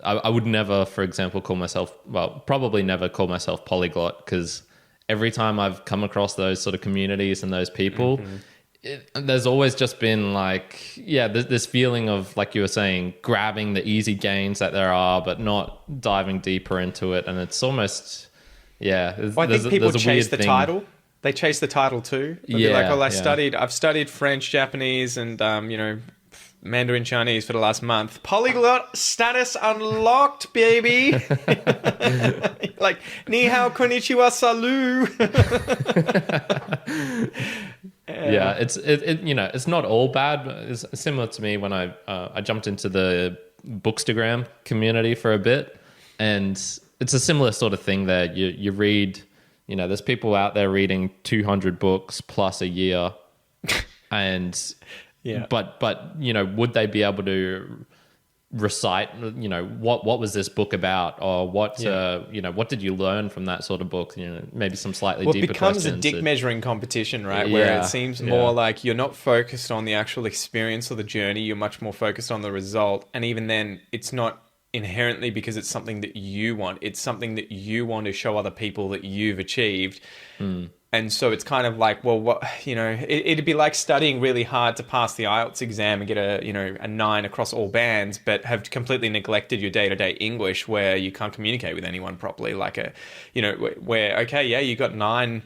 I would never, for example, probably never call myself polyglot, because every time I've come across those sort of communities and those people, there's always just been like, this feeling of, like you were saying, grabbing the easy gains that there are, but not diving deeper into it. And it's almost, I think people chase the title. They chase the title too. They'll be like, well, I've studied French, Japanese, and, Mandarin Chinese for the last month. Polyglot status unlocked, baby. Like, ni hao, konnichiwa, salut. Yeah, it's not all bad. It's similar to me when I jumped into the Bookstagram community for a bit, and it's a similar sort of thing there. You read, there's people out there reading 200 books plus a year, and but would they be able to recite, what was this book about, or what did you learn from that sort of book? Maybe some slightly deeper questions. It becomes a dick measuring competition, right? Where it seems more like you're not focused on the actual experience or the journey. You're much more focused on the result. And even then, it's not inherently because it's something that you want. It's something that you want to show other people that you've achieved. And so it's kind of like, well, it'd be like studying really hard to pass the IELTS exam and get a 9 across all bands, but have completely neglected your day-to-day English where you can't communicate with anyone properly. Like you got 9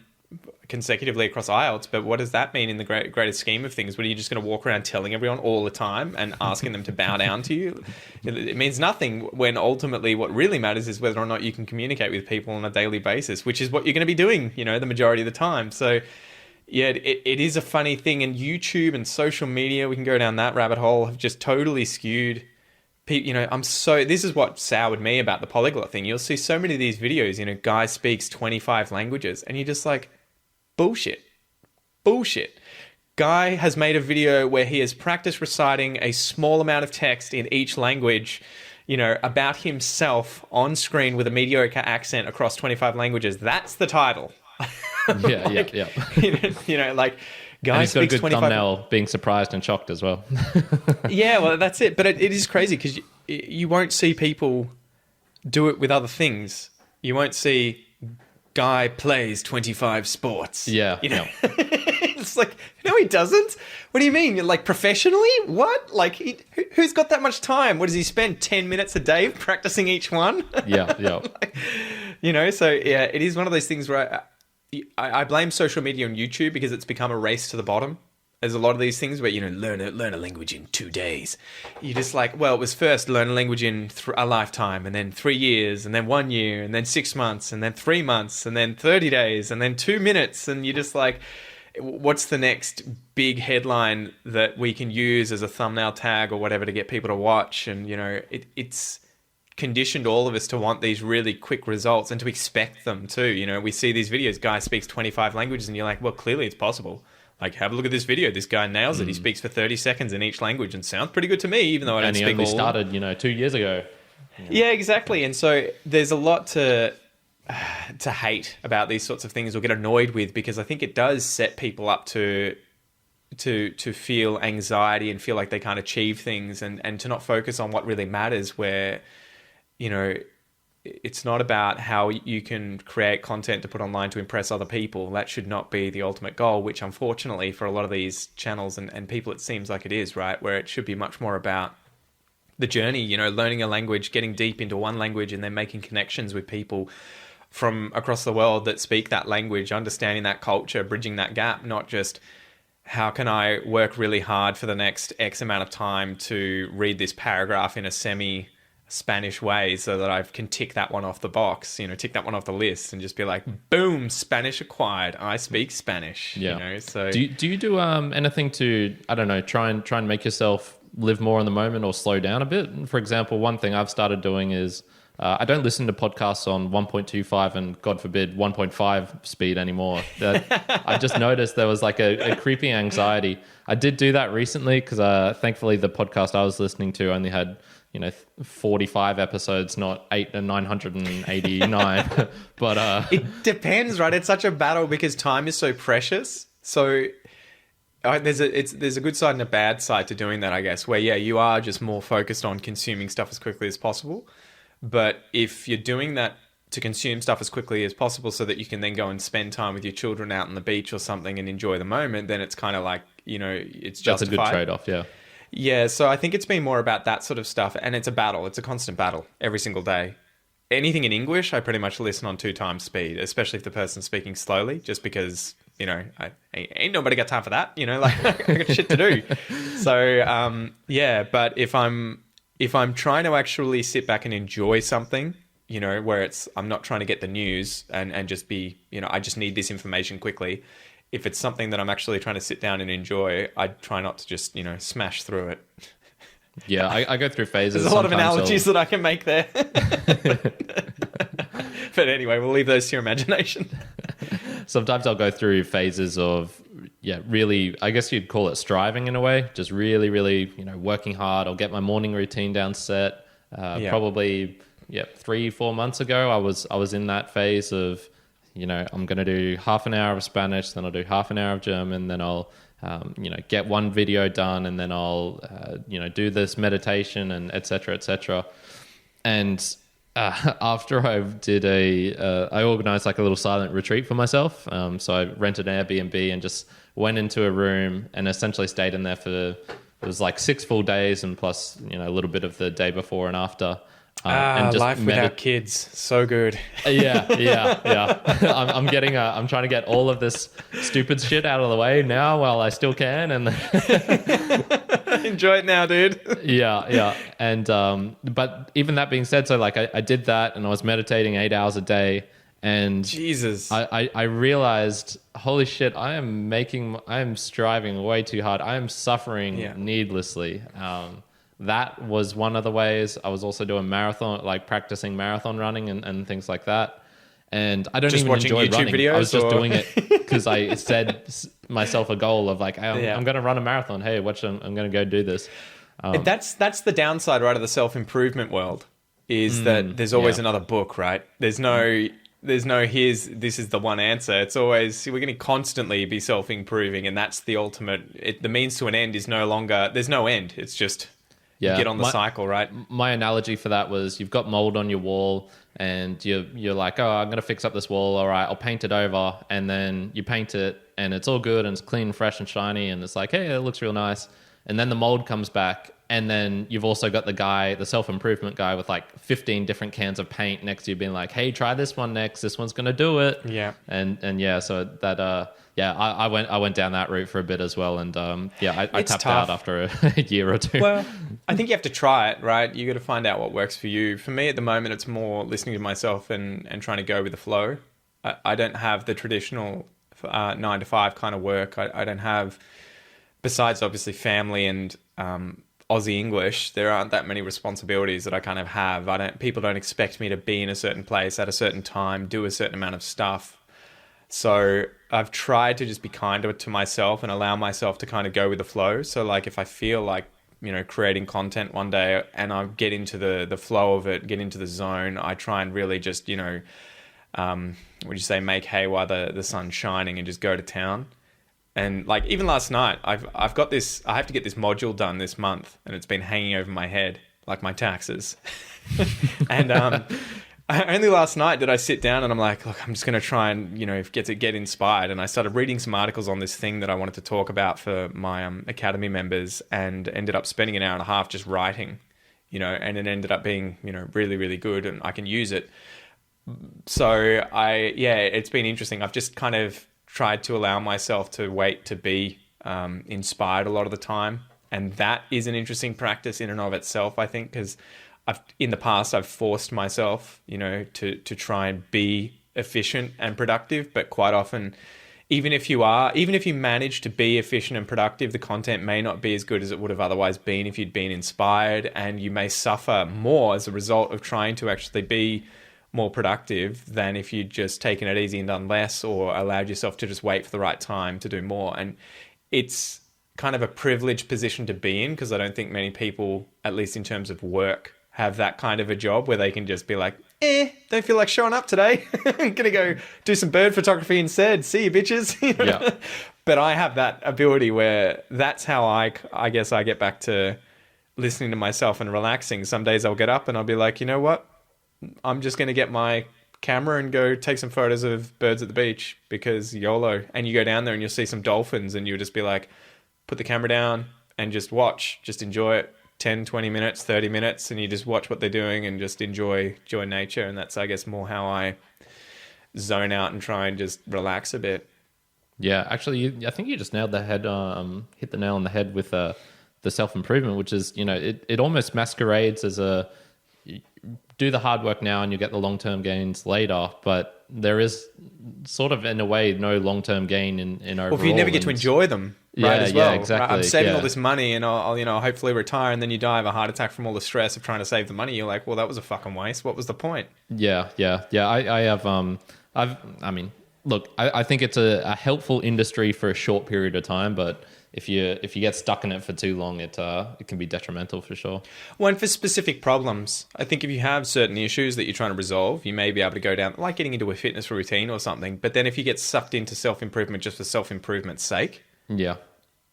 consecutively across IELTS, but what does that mean in the greater scheme of things? What, are you just going to walk around telling everyone all the time and asking them to bow down to you? It means nothing, when ultimately what really matters is whether or not you can communicate with people on a daily basis, which is what you're going to be doing, the majority of the time. So yeah, it is a funny thing, and YouTube and social media, we can go down that rabbit hole, have just totally skewed people. This is what soured me about the polyglot thing. You'll see so many of these videos, guy speaks 25 languages, and you're just like, bullshit. Guy has made a video where he has practiced reciting a small amount of text in each language, about himself on screen with a mediocre accent across 25 languages. That's the title. Yeah. Like, guy and he's got a speaks good 25 thumbnail, being surprised and shocked as well. Yeah, well, that's it. But it is crazy because you won't see people do it with other things. You won't see guy plays 25 sports. Yeah. It's like, no, he doesn't. What do you mean? You're like, professionally? What? Like, who's got that much time? What does he spend 10 minutes a day practicing each one? Yeah. So yeah, it is one of those things where I blame social media and YouTube because it's become a race to the bottom. There's a lot of these things where, learn a language in 2 days. You're just like, well, it was first learn a language in a lifetime, and then 3 years, and then 1 year, and then 6 months, and then 3 months, and then 30 days, and then 2 minutes. And you're just like, what's the next big headline that we can use as a thumbnail tag or whatever to get people to watch? And, it's conditioned all of us to want these really quick results and to expect them too. We see these videos, guy speaks 25 languages, and you're like, well, clearly it's possible. Like, have a look at this video. This guy nails it. He speaks for 30 seconds in each language and sounds pretty good to me, even though I don't speak all. And he only started, 2 years ago. Yeah, exactly. And so there's a lot to hate about these sorts of things or get annoyed with, because I think it does set people up to feel anxiety and feel like they can't achieve things, and to not focus on what really matters, where, it's not about how you can create content to put online to impress other people. That should not be the ultimate goal, which unfortunately for a lot of these channels and people, it seems like it is, right? Where it should be much more about the journey, learning a language, getting deep into one language, and then making connections with people from across the world that speak that language, understanding that culture, bridging that gap, not just how can I work really hard for the next X amount of time to read this paragraph in a Spanish way so that I can tick that one off the box, tick that one off the list, and just be like, boom, Spanish acquired. I speak Spanish. Yeah. So do you do anything to, I don't know, try and make yourself live more in the moment or slow down a bit? For example, one thing I've started doing is I don't listen to podcasts on 1.25 and, God forbid, 1.5 speed anymore. I just noticed there was like a creepy anxiety. I did do that recently because thankfully the podcast I was listening to only had 45 episodes, not 989. But it depends, right? It's such a battle because time is so precious. So there's a good side and a bad side to doing that, I guess, where, yeah, you are just more focused on consuming stuff as quickly as possible. But if you're doing that to consume stuff as quickly as possible so that you can then go and spend time with your children out on the beach or something and enjoy the moment, then it's kind of like, it's justified. That's a good trade-off, yeah. Yeah, so I think it's been more about that sort of stuff. And it's a battle. It's a constant battle every single day. Anything in English, I pretty much listen on 2 times speed, especially if the person's speaking slowly, just because, I ain't nobody got time for that, like I got shit to do. So, yeah, but if I'm trying to actually sit back and enjoy something, where I'm not trying to get the news and just be, I just need this information quickly. If it's something that I'm actually trying to sit down and enjoy, I try not to just, smash through it. Yeah, I go through phases. There's a lot of analogies that I can make there. But anyway, we'll leave those to your imagination. Sometimes I'll go through phases of, really, I guess you'd call it striving in a way. Just really, really, working hard. I'll get my morning routine down set. Probably, 3-4 months ago, I was in that phase of, I'm going to do half an hour of Spanish, then I'll do half an hour of German, then I'll, get one video done, and then I'll, do this meditation and et cetera, et cetera. And after I did I organized like a little silent retreat for myself. So I rented an Airbnb and just went into a room and essentially stayed in there it was like 6 full days and plus, a little bit of the day before and after. And just life without kids, so good. Yeah. I'm trying to get all of this stupid shit out of the way now while I still can, and enjoy it now, dude. Yeah. And but even that being said, so like I did that, and I was meditating 8 hours a day, and Jesus, I realized, holy shit, I am striving way too hard. I am suffering needlessly. That was one of the ways. I was also doing practicing marathon running and things like that. And I don't just even enjoy YouTube running. Videos, I was just doing it because I set myself a goal of like, I'm going to run a marathon. Hey, I'm going to go do this. That's the downside, right, of the self-improvement world, is that there's always another book, right? There's no this is the one answer. It's always, we're going to constantly be self-improving, and that's the ultimate. The means to an end is no longer, there's no end. It's just... Yeah, get on the cycle, right? My analogy for that was, you've got mold on your wall and you're like, oh, I'm going to fix up this wall. All right, I'll paint it over. And then you paint it and it's all good and it's clean, fresh and shiny. And it's like, hey, it looks real nice. And then the mold comes back. And then you've also got the self-improvement guy with like 15 different cans of paint next to you being like, hey, try this one next. This one's going to do it. Yeah. And so that... I went down that route for a bit as well, and I tapped out after a year or two. Well, I think you have to try it, right? You got to find out what works for you. For me, at the moment, it's more listening to myself and trying to go with the flow. I don't have the traditional 9 to 5 kind of work. I don't have, besides obviously family and Aussie English, there aren't that many responsibilities that I kind of have. People don't expect me to be in a certain place at a certain time, do a certain amount of stuff. So I've tried to just be kinder to myself and allow myself to kind of go with the flow. So like if I feel like, creating content one day and I get into the flow of it, get into the zone, I try and really just, make hay while the sun's shining and just go to town. And like even last night, I've got this, I have to get this module done this month and it's been hanging over my head like my taxes. And only last night did I sit down and I'm like, look, I'm just going to try and, get inspired. And I started reading some articles on this thing that I wanted to talk about for my Academy members, and ended up spending an hour and a half just writing, and it ended up being, really, really good, and I can use it. So it's been interesting. I've just kind of tried to allow myself to wait to be inspired a lot of the time. And that is an interesting practice in and of itself, I think, because in the past, I've forced myself, to try and be efficient and productive. But quite often, even if you manage to be efficient and productive, the content may not be as good as it would have otherwise been if you'd been inspired, and you may suffer more as a result of trying to actually be more productive than if you'd just taken it easy and done less, or allowed yourself to just wait for the right time to do more. And it's kind of a privileged position to be in, because I don't think many people, at least in terms of work, have that kind of a job where they can just be like, don't feel like showing up today. I'm going to go do some bird photography instead. See you, bitches. You know? Yeah. But I have that ability where that's how I guess I get back to listening to myself and relaxing. Some days I'll get up and I'll be like, you know what? I'm just going to get my camera and go take some photos of birds at the beach because YOLO. And you go down there and you'll see some dolphins and you'll just be like, put the camera down and just watch, just enjoy it. 10, 20 minutes, 30 minutes, and you just watch what they're doing and just enjoy nature. And that's, I guess, more how I zone out and try and just relax a bit. Yeah, actually, I think you just nailed the head, hit the nail on the head with the self-improvement, which is, you know, it almost masquerades as do the hard work now and you get the long-term gains later, but there is sort of, in a way, no long-term gain in overall. Well, if you never get to enjoy them, right, as well. Yeah, exactly. Right? I'm saving all this money and I'll, you know, hopefully retire, and then you die of a heart attack from all the stress of trying to save the money. You're like, well, that was a fucking waste. What was the point? Yeah. I have, I mean, look, I think it's a helpful industry for a short period of time, but if you get stuck in it for too long, it can be detrimental for sure. Well, and for specific problems, I think if you have certain issues that you're trying to resolve, you may be able to go down, like getting into a fitness routine or something. But then if you get sucked into self-improvement just for self-improvement's sake, yeah,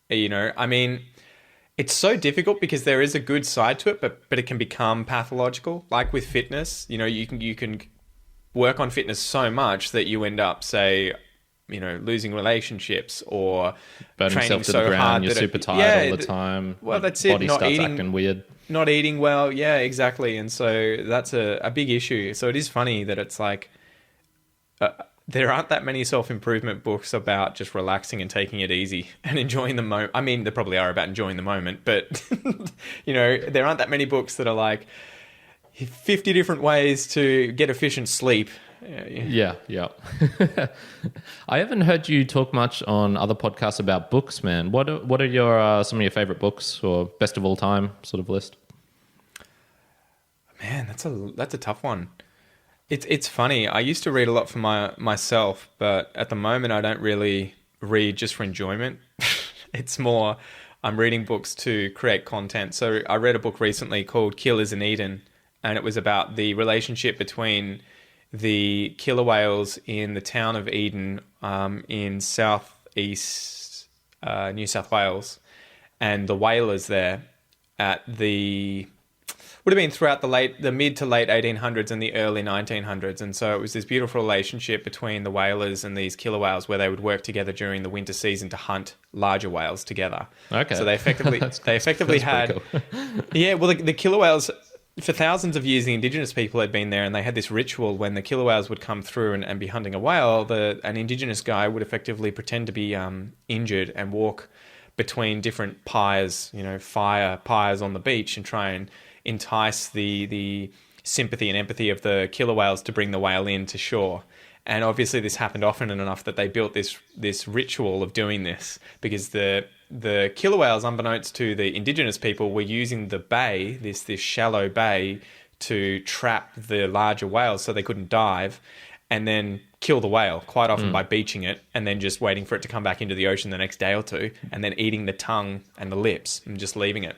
you know, I mean, it's so difficult because there is a good side to it, but it can become pathological. Like with fitness, you know, you can work on fitness so much that you end up, say, you know, losing relationships or burning training yourself to so the ground, hard you're that super tired all the time. Well, that's body it. Not starts eating, acting weird. not eating well. Yeah, exactly. And so that's a big issue. So it is funny that it's like there aren't that many self-improvement books about just relaxing and taking it easy and enjoying the moment. I mean, there probably are about enjoying the moment, but you know, there aren't that many books that are like 50 different ways to get efficient sleep. Yeah. I haven't heard you talk much on other podcasts about books, man. What are your some of your favorite books or best of all time sort of list? Man, that's a tough one. It's funny. I used to read a lot for myself, but at the moment I don't really read just for enjoyment. It's more I'm reading books to create content. So I read a book recently called Killers in Eden, and it was about the relationship between the killer whales in the town of Eden in southeast New South Wales, and the whalers there at the would have been throughout the mid to late 1800s and the early 1900s. And so it was this beautiful relationship between the whalers and these killer whales where they would work together during the winter season to hunt larger whales together. Okay. So they effectively had cool. Yeah, well, the killer whales, for thousands of years, the indigenous people had been there, and they had this ritual when the killer whales would come through and be hunting a whale. An indigenous guy would effectively pretend to be injured and walk between different pyres, you know, fire pyres on the beach, and try and entice the sympathy and empathy of the killer whales to bring the whale in to shore. And obviously this happened often enough that they built this ritual of doing this, because the killer whales, unbeknownst to the indigenous people, were using the bay, this shallow bay, to trap the larger whales so they couldn't dive, and then kill the whale, quite often by beaching it and then just waiting for it to come back into the ocean the next day or two, and then eating the tongue and the lips and just leaving it.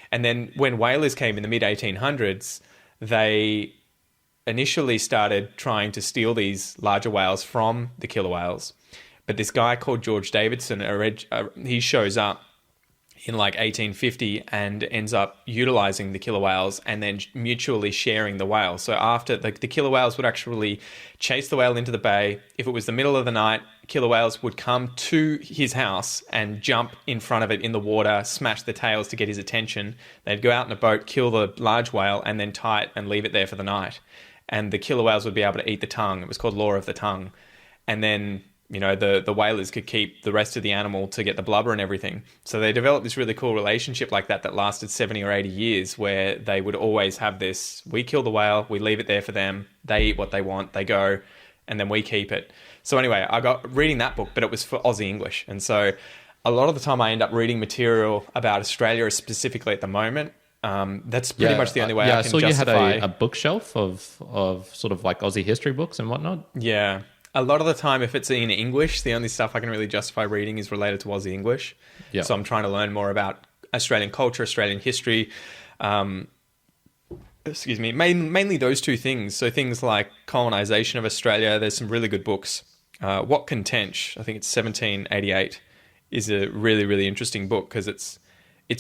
And then when whalers came in the mid-1800s, they initially started trying to steal these larger whales from the killer whales. But this guy called George Davidson, he shows up in like 1850 and ends up utilizing the killer whales and then mutually sharing the whale. So after the killer whales would actually chase the whale into the bay. If it was the middle of the night, killer whales would come to his house and jump in front of it in the water, smash the tails to get his attention. They'd go out in a boat, kill the large whale, and then tie it and leave it there for the night. And the killer whales would be able to eat the tongue. It was called Law of the Tongue. And then, you know, the whalers could keep the rest of the animal to get the blubber and everything. So they developed this really cool relationship like that lasted 70 or 80 years, where they would always have this, we kill the whale, we leave it there for them, they eat what they want, they go, and then we keep it. So anyway, I got reading that book, but it was for Aussie English. And so a lot of the time I end up reading material about Australia specifically at the moment. That's pretty much the only way I can justify. You had a bookshelf of sort of like Aussie history books and whatnot. Yeah. a lot of the time, if it's in English, the only stuff I can really justify reading is related to Aussie English. Yeah. So I'm trying to learn more about Australian culture, Australian history. Excuse me, mainly those two things. So things like colonization of Australia. There's some really good books. What Can Tench? I think it's 1788 is a really, really interesting book because it's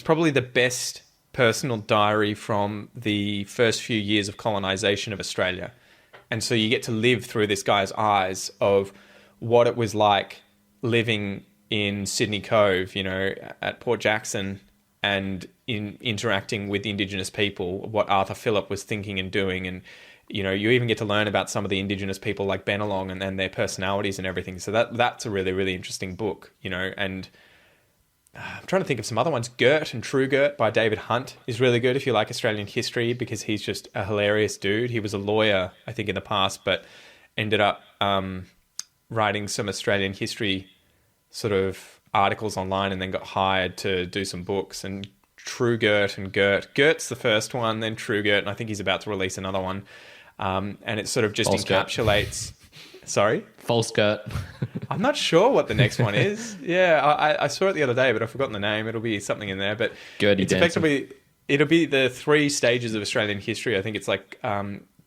probably the best personal diary from the first few years of colonization of Australia. And so you get to live through this guy's eyes of what it was like living in Sydney Cove, you know, at Port Jackson, and in interacting with Indigenous people, what Arthur Phillip was thinking and doing. And, you know, you even get to learn about some of the Indigenous people like Bennelong and their personalities and everything. So that's a really, really interesting book, you know. And I'm trying to think of some other ones. Gert and True Gert by David Hunt is really good if you like Australian history, because he's just a hilarious dude. He was a lawyer, I think, in the past, but ended up writing some Australian history sort of articles online and then got hired to do some books. And True Gert and Gert. Gert's the first one, then True Gert, and I think he's about to release another one. And it sort of just False encapsulates... Sorry? False Gert. I'm not sure what the next one is. Yeah, I saw it the other day, but I've forgotten the name. It'll be something in there. But Gertie it's dancing. effectively, it'll be the 3 stages of Australian history. I think it's like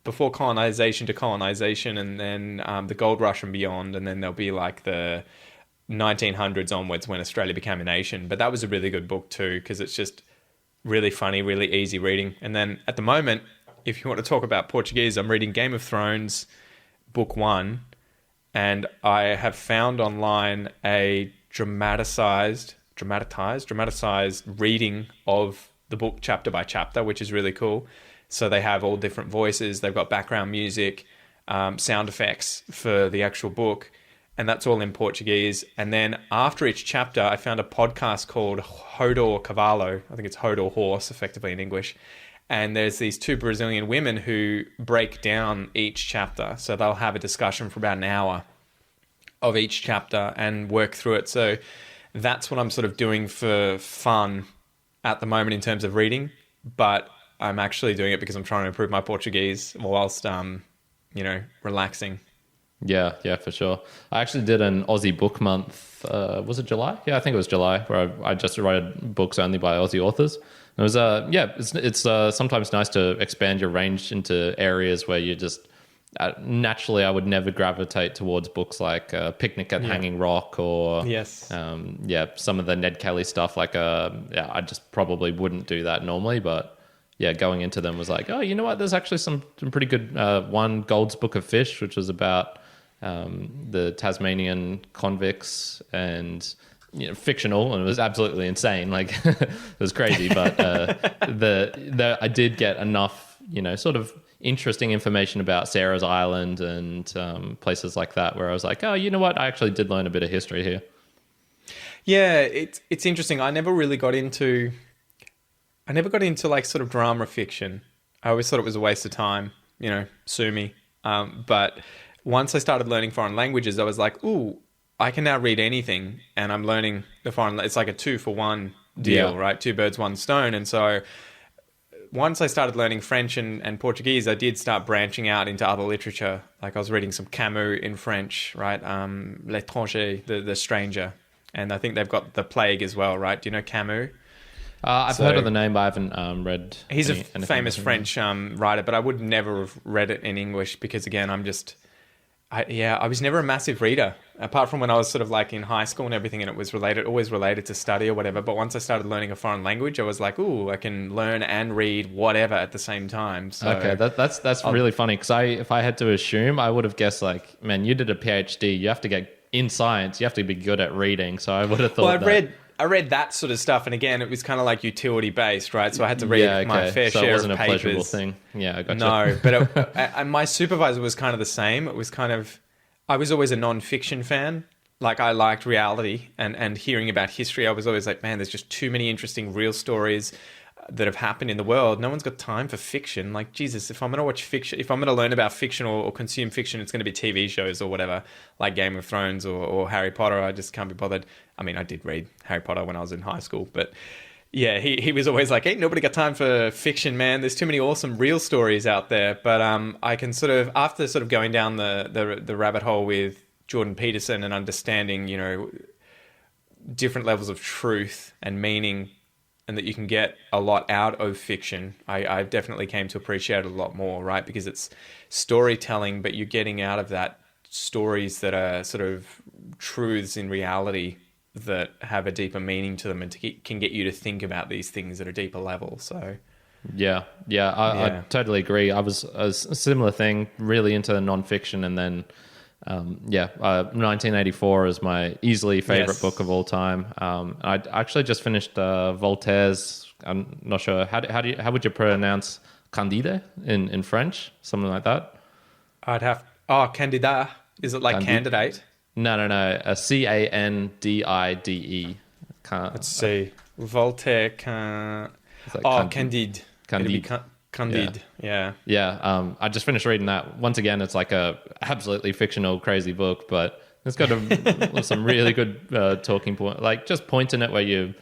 before colonization to colonization, and then the gold rush and beyond, and then there'll be like the 1900s onwards when Australia became a nation. But that was a really good book too, because it's just really funny, really easy reading. And then at the moment, if you want to talk about Portuguese, I'm reading Game of Thrones, book 1. And I have found online a dramatized reading of the book chapter by chapter, which is really cool. So they have all different voices. They've got background music, sound effects for the actual book. And that's all in Portuguese. And then after each chapter, I found a podcast called Hodor Cavalo. I think it's Hodor Horse, effectively in English. And there's these 2 Brazilian women who break down each chapter. So they'll have a discussion for about an hour of each chapter and work through it. So that's what I'm sort of doing for fun at the moment in terms of reading. But I'm actually doing it because I'm trying to improve my Portuguese whilst, you know, relaxing. Yeah, for sure. I actually did an Aussie book month. Was it July? Yeah, I think it was July, where I just read books only by Aussie authors. It was it's sometimes nice to expand your range into areas where you just naturally I would never gravitate towards books like Picnic at Hanging Rock or some of the Ned Kelly stuff. Like I just probably wouldn't do that normally, but yeah, going into them was like, oh, you know what? There's actually some pretty good one, Gold's Book of Fish, which was about the Tasmanian convicts, and you know, fictional, and it was absolutely insane. Like it was crazy, but I did get enough, you know, sort of interesting information about Sarah's Island and places like that, where I was like, oh, you know what? I actually did learn a bit of history here. Yeah, it's interesting. I never got into like sort of drama fiction. I always thought it was a waste of time, you know, sue me. But once I started learning foreign languages, I was like, ooh, I can now read anything, and I'm learning the foreign. It's like a 2-for-1 deal, right? 2 birds, 1 stone. And so once I started learning French and Portuguese, I did start branching out into other literature. Like I was reading some Camus in French, right? L'étranger, the stranger. And I think they've got The Plague as well, right? Do you know Camus? I've heard of the name, but I haven't read. He's a famous French writer, but I would never have read it in English because, again, I was never a massive reader, apart from when I was sort of like in high school and everything, and it was always related to study or whatever. But once I started learning a foreign language, I was like, ooh, I can learn and read whatever at the same time. So, okay, that's really funny, because if I had to assume, I would have guessed like, man, you did a PhD, you have to get in science, you have to be good at reading. So I would have thought I read that sort of stuff, and again, it was kind of like utility based, right? So I had to read my fair share of papers. So it wasn't a pleasurable thing. Yeah, I got you. No, but my supervisor was kind of the same. It was kind of, I was always a non-fiction fan. Like I liked reality and hearing about history. I was always like, man, there's just too many interesting real stories that have happened in the world. No one's got time for fiction. Like, Jesus, if I'm going to watch fiction, if I'm going to learn about fiction or consume fiction, it's going to be TV shows or whatever, like Game of Thrones or Harry Potter. I just can't be bothered. I mean, I did read Harry Potter when I was in high school, but Yeah, he was always like, "Ain't nobody got time for fiction, man. There's too many awesome real stories out there." But I can sort of, after sort of going down the rabbit hole with Jordan Peterson and understanding, different levels of truth and meaning, and that you can get a lot out of fiction, I definitely came to appreciate it a lot more, right? Because it's storytelling, but you're getting out of that stories that are sort of truths in reality that have a deeper meaning to them and can get you to think about these things at a deeper level. So Yeah, I totally agree. I was a similar thing, really into nonfiction, and then 1984 is my easily favorite book of all time. I actually just finished Voltaire's. I'm not sure how would you pronounce Candide in French, something like that. Candida. Is it like candidate? No. Candide. Let's see. Voltaire. Candide. Candide. Candide. Yeah. I just finished reading that. Once again, it's like a absolutely fictional, crazy book, but it's got some really good talking point, like just points in it where you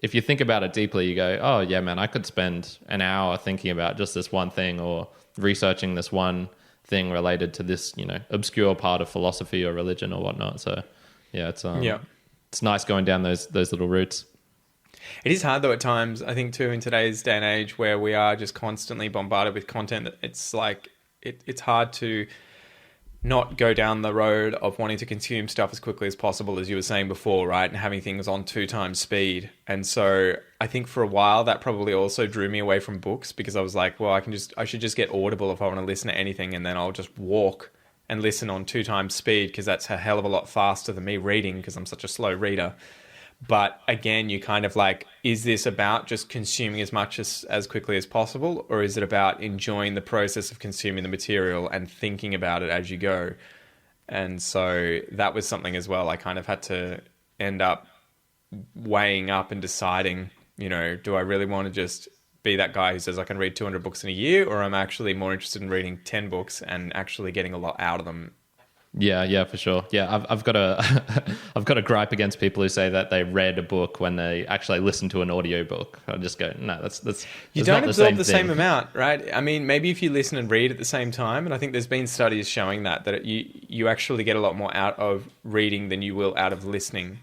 if you think about it deeply, you go, oh yeah, man, I could spend an hour thinking about just this one thing or researching this one thing related to this, obscure part of philosophy or religion or whatnot. So yeah, it's nice going down those little routes. It is hard though at times, I think too, in today's day and age where we are just constantly bombarded with content, that it's like it's hard to not go down the road of wanting to consume stuff as quickly as possible, as you were saying before, right? And having things on 2 times speed. And so I think for a while that probably also drew me away from books, because I was like, well, I should just get Audible if I want to listen to anything, and then I'll just walk and listen on 2 times speed, because that's a hell of a lot faster than me reading, because I'm such a slow reader. But again, you kind of like, is this about just consuming as much as quickly as possible, or is it about enjoying the process of consuming the material and thinking about it as you go? And so that was something as well. I kind of had to end up weighing up and deciding, do I really want to just be that guy who says I can read 200 books in a year, or I'm actually more interested in reading 10 books and actually getting a lot out of them? Yeah, for sure. Yeah, I've got a gripe against people who say that they read a book when they actually listen to an audio book. I just go, no, that's you don't absorb the same amount, right? I mean, maybe if you listen and read at the same time, and I think there's been studies showing that you actually get a lot more out of reading than you will out of listening.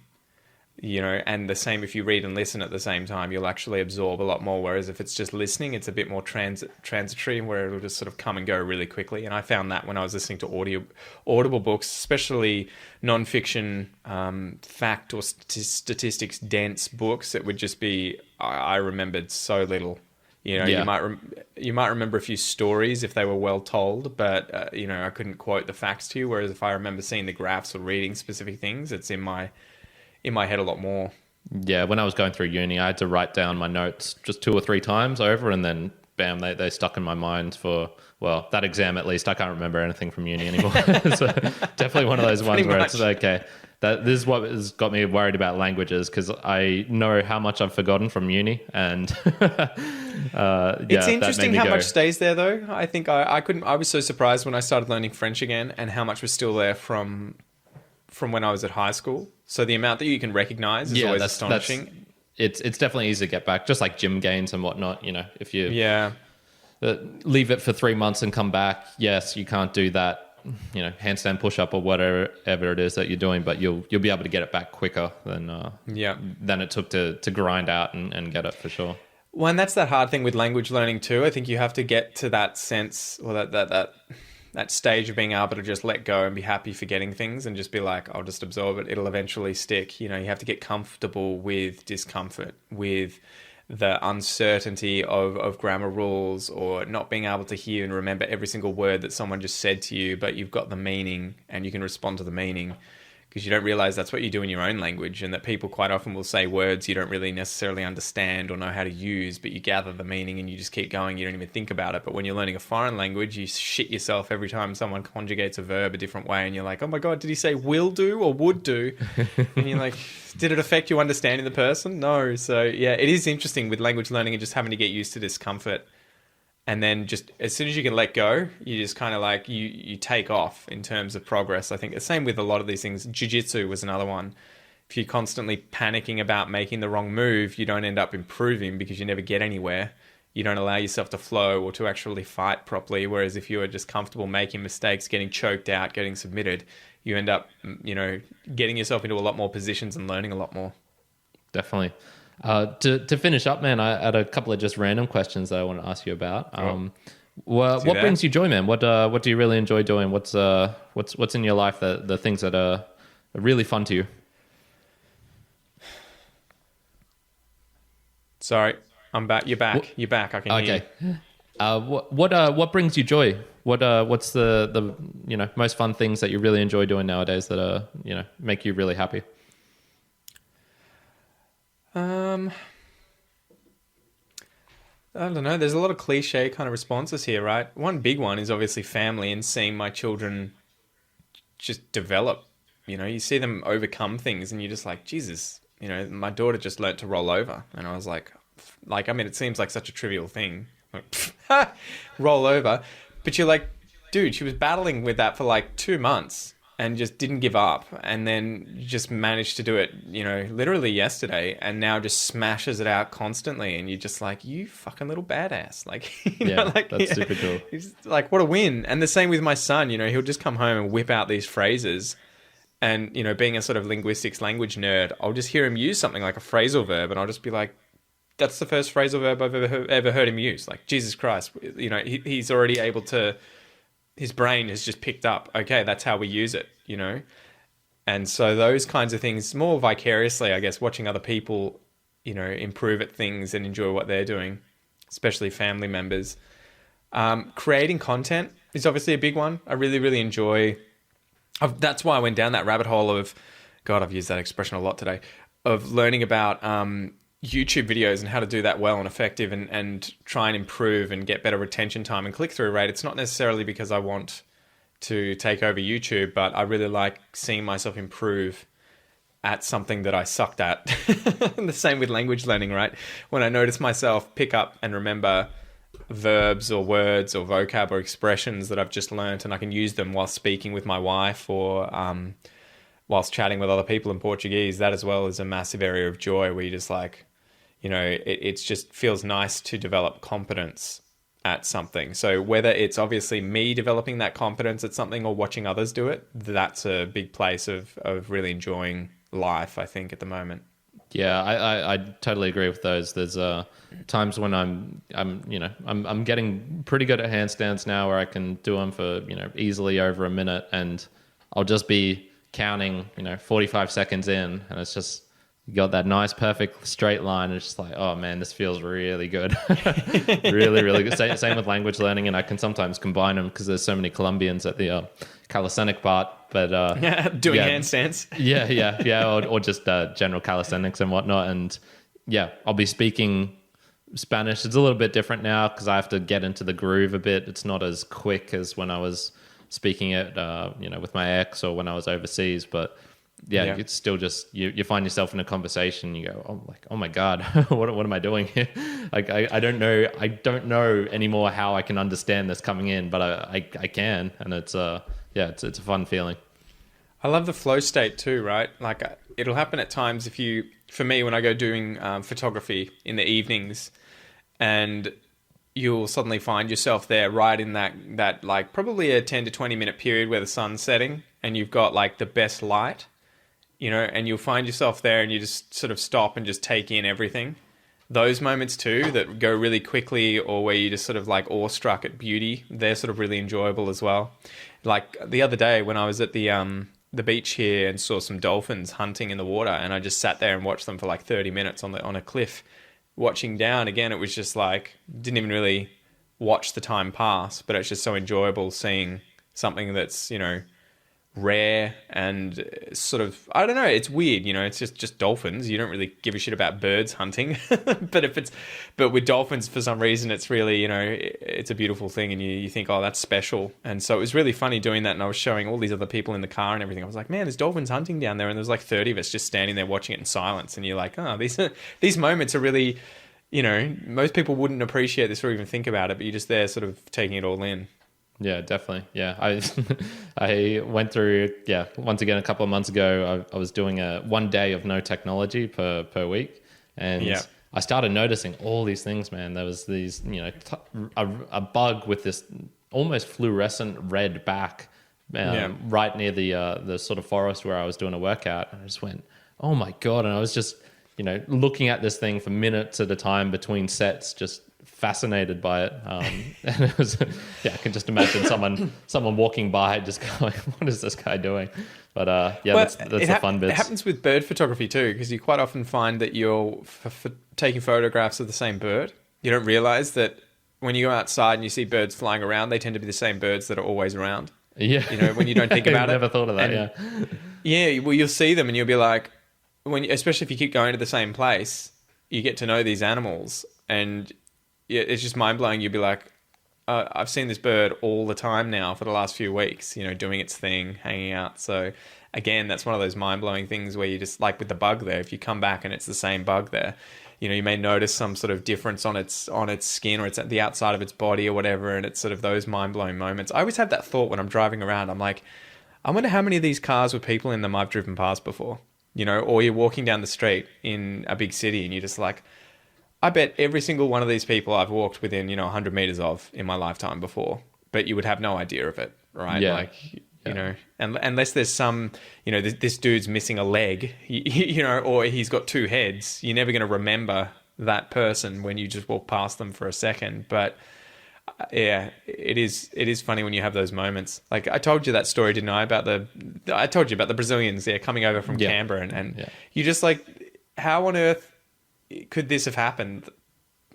And the same if you read and listen at the same time, you'll actually absorb a lot more. Whereas if it's just listening, it's a bit more transitory, where it'll just sort of come and go really quickly. And I found that when I was listening to audible books, especially non-fiction, fact or statistics dense books, it would just be, I remembered so little. You might remember a few stories if they were well told, but I couldn't quote the facts to you. Whereas if I remember seeing the graphs or reading specific things, it's in my head a lot more. Yeah, when I was going through uni, I had to write down my notes just 2 or 3 times over, and then bam, they stuck in my mind for, well, that exam at least. I can't remember anything from uni anymore. So definitely one of those ones where it's okay. This is what has got me worried about languages, because I know how much I've forgotten from uni, and it's interesting how much stays there though. I think I was so surprised when I started learning French again, and how much was still there from when I was at high school. So the amount that you can recognize is always astonishing. It's definitely easy to get back, just like gym gains and whatnot. If you leave it for 3 months and come back, yes, you can't do that, handstand push-up or whatever it is that you're doing, but you'll be able to get it back quicker than it took to grind out and get it, for sure. Well, and that's that hard thing with language learning too. I think you have to get to that sense, or that stage of being able to just let go and be happy for getting things and just be like, I'll just absorb it. It'll eventually stick. You have to get comfortable with discomfort, with the uncertainty of grammar rules, or not being able to hear and remember every single word that someone just said to you, but you've got the meaning and you can respond to the meaning. Because you don't realize that's what you do in your own language, and that people quite often will say words you don't really necessarily understand or know how to use, but you gather the meaning and you just keep going. You don't even think about it. But when you're learning a foreign language, you shit yourself every time someone conjugates a verb a different way, and you're like, oh my God, did he say will do or would do? And you're like, did it affect you understanding the person? No. So yeah, it is interesting with language learning and just having to get used to discomfort. And then just as soon as you can let go, you just kind of like, you take off in terms of progress. I think the same with a lot of these things. Jiu-jitsu was another one. if you're constantly panicking about making the wrong move, you don't end up improving because you never get anywhere. You don't allow yourself to flow or to actually fight properly. Whereas if you are just comfortable making mistakes, getting choked out, getting submitted, you end up, getting yourself into a lot more positions and learning a lot more. Definitely. To finish up, man, I had a couple of just random questions that I want to ask you about. What brings you joy, man? What do you really enjoy doing? What's in your life the things that are really fun to you? Sorry, I'm back. You're back. You're back. I can hear you. What brings you joy? What's the most fun things that you really enjoy doing nowadays that make you really happy? I don't know. There's a lot of cliche kind of responses here, right? One big one is obviously family and seeing my children just develop. You see them overcome things and you're just like, Jesus, my daughter just learnt to roll over. And I was like, it seems like such a trivial thing. Roll over. But you're like, dude, she was battling with that for like 2 months and just didn't give up. And then just managed to do it, literally yesterday, and now just smashes it out constantly. And you're just like, you fucking little badass. Like, that's super cool. He's like, what a win. And the same with my son, he'll just come home and whip out these phrases. And, being a sort of linguistics language nerd, I'll just hear him use something like a phrasal verb, and I'll just be like, that's the first phrasal verb I've ever heard him use. Like, Jesus Christ, he's already able to, his brain has just picked up, okay, that's how we use it, And so those kinds of things, more vicariously, I guess, watching other people, improve at things and enjoy what they're doing, especially family members. Creating content is obviously a big one. I really, really enjoy. That's why I went down that rabbit hole of, God, I've used that expression a lot today, of learning about YouTube videos and how to do that well and effective and try and improve and get better retention time and click-through rate. It's not necessarily because I want to take over YouTube, but I really like seeing myself improve at something that I sucked at. The same with language learning, right? When I notice myself pick up and remember verbs or words or vocab or expressions that I've just learnt, and I can use them while speaking with my wife or whilst chatting with other people in Portuguese, that as well is a massive area of joy where you just like, it just feels nice to develop competence at something. So whether it's obviously me developing that competence at something or watching others do it, that's a big place of really enjoying life, I think, at the moment. Yeah, I totally agree with those. There's times when I'm getting pretty good at handstands now, where I can do them for easily over a minute, and I'll just be counting 45 seconds in, and it's just you got that nice perfect straight line, and it's just like, oh man, this feels really good. Really, really good. Same with language learning, and I can sometimes combine them because there's so many Colombians at the calisthenic part. But doing handstands. or just general calisthenics and whatnot. And yeah, I'll be speaking Spanish. It's a little bit different now because I have to get into the groove a bit. It's not as quick as when I was speaking it, with my ex or when I was overseas. But yeah. It's still just you find yourself in a conversation. You go, oh my God, what am I doing here? Like I don't know anymore how I can understand this coming in, but I can, and it's it's a fun feeling. I love the flow state too, right? Like it'll happen at times for me, when I go doing photography in the evenings, and you'll suddenly find yourself there right in that like probably a 10 to 20 minute period where the sun's setting and you've got like the best light, and you'll find yourself there and you just sort of stop and just take in everything. Those moments too that go really quickly, or where you just sort of like awestruck at beauty, they're sort of really enjoyable as well. Like the other day when I was at the beach here and saw some dolphins hunting in the water, and I just sat there and watched them for like 30 minutes on a cliff, watching down. Again, it was just like, didn't even really watch the time pass, but it's just so enjoyable seeing something that's, rare and sort of, I don't know, it's weird, it's just dolphins. You don't really give a shit about birds hunting, but with dolphins, for some reason, it's really, it's a beautiful thing, and you think, oh, that's special. And so it was really funny doing that, and I was showing all these other people in the car and everything. I was like, man, there's dolphins hunting down there, and there's like 30 of us just standing there watching it in silence, and you're like, oh, these moments are really, most people wouldn't appreciate this or even think about it, but you're just there sort of taking it all in. Yeah, definitely. Yeah, I I went through, once again a couple of months ago. I was doing a 1 day of no technology per week, and Yeah. I started noticing all these things. Man, there was these, a bug with this almost fluorescent red back, right near the sort of forest where I was doing a workout, and I just went, oh my god! And I was just looking at this thing for minutes at a time between sets, just fascinated by it, and it was, I can just imagine someone walking by just going, what is this guy doing? But that's the fun bits. It happens with bird photography too, because you quite often find that you're taking photographs of the same bird. You don't realize that when you go outside and you see birds flying around, they tend to be the same birds that are always around. Yeah, when you don't think about I it. never thought of that. Well, you'll see them and you'll be like, especially if you keep going to the same place, you get to know these animals, and it's just mind blowing. You'll be like, I've seen this bird all the time now for the last few weeks, doing its thing, hanging out. So again, that's one of those mind blowing things where you just, like with the bug there, if you come back and it's the same bug there, you may notice some sort of difference on its skin, or it's at the outside of its body or whatever. And it's sort of those mind blowing moments. I always have that thought when I'm driving around. I'm like, I wonder how many of these cars with people in them I've driven past before, or you're walking down the street in a big city and you're just like, I bet every single one of these people I've walked within, 100 meters of in my lifetime before, but you would have no idea of it, right? Yeah. And unless there's some, this dude's missing a leg, or he's got two heads, you're never going to remember that person when you just walk past them for a second. But it is funny when you have those moments. Like I told you that story, didn't I? I told you about the Brazilians, coming over from Canberra, and you just like, how on earth could this have happened?